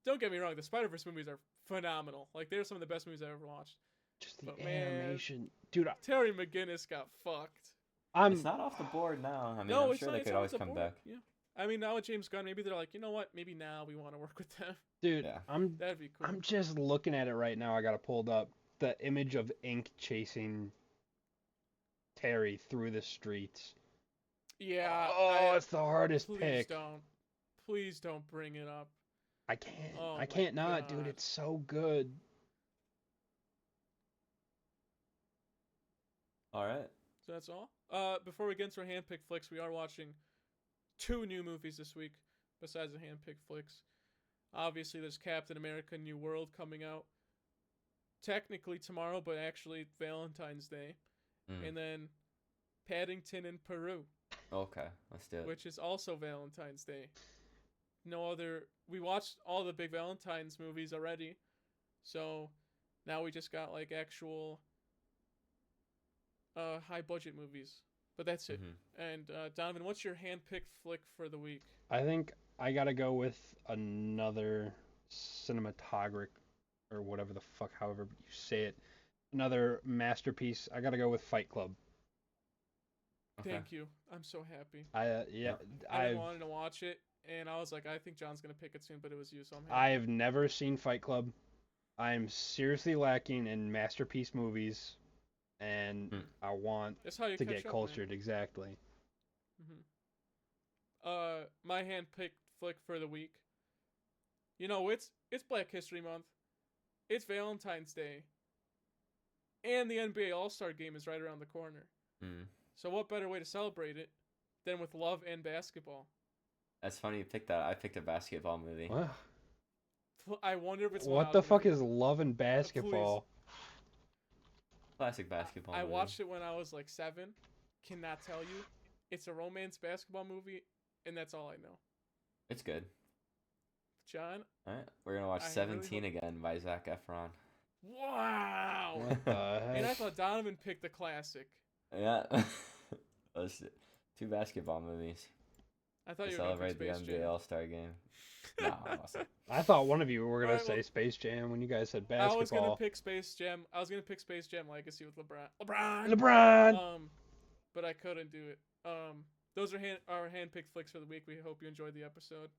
don't get me wrong, the Spider-Verse movies are phenomenal. Like, they're some of the best movies I've ever watched. Just the But, man, animation, dude. Terry McGinnis got fucked. It's not off the board now. I mean, I'm sure they could always come back. Yeah. I mean, now with James Gunn, maybe they're like, you know what? Maybe now we want to work with them. Dude, Yeah. That'd be cool. I'm just looking at it right now. I got it pulled up. The image of Ink chasing Terry through the streets. Yeah. Oh, it's the hardest pick. Please don't bring it up. I can't. Oh I my can't not, dude. God. It's so good. All right. So that's all. Before we get into our handpicked flicks, we are watching 2 new movies this week besides the handpicked flicks. Obviously, there's Captain America: New World coming out technically tomorrow, but actually Valentine's Day, and then Paddington in Peru. Okay, let's do it. Which is also Valentine's Day. No other. We watched all the big Valentine's movies already, so now we just got like actual high budget movies. But that's it. And Donovan, what's your handpicked flick for the week? I think I gotta go with another cinematographic, or whatever the fuck, however you say it, another masterpiece. I gotta go with Fight Club. Okay. Thank you. I'm so happy. I I wanted to watch it, and I was like, I think John's gonna pick it soon, but it was you, so I'm happy. I've never seen Fight Club. I'm seriously lacking in masterpiece movies, and I want That's how you to catch get up, cultured. man. Exactly. My handpicked flick for the week. You know, it's Black History Month. It's Valentine's Day. And the NBA All-Star Game is right around the corner. So what better way to celebrate it than with love and basketball? That's funny you picked that. I picked a basketball movie. What? I wonder if it's What the fuck is love and basketball? Classic basketball I movie. watched it when I was like 7. Cannot tell you. It's a romance basketball movie, and that's all I know. It's good. John? All right, we're gonna watch 17 again by Zac Efron. Wow! What the heck? And I thought Donovan picked the classic. Yeah. That's it. 2 basketball movies. I thought To you were celebrate the Space NBA Jam. All-Star Game. No, I wasn't. I thought one of you were gonna Alright, say well, Space Jam when you guys said I basketball. was gonna pick Space Jam. I was gonna pick Space Jam Legacy with LeBron. LeBron. But I couldn't do it. Those are our handpicked flicks for the week. We hope you enjoyed the episode.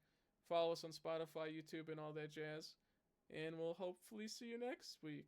Follow us on Spotify, YouTube, and all that jazz. And we'll hopefully see you next week.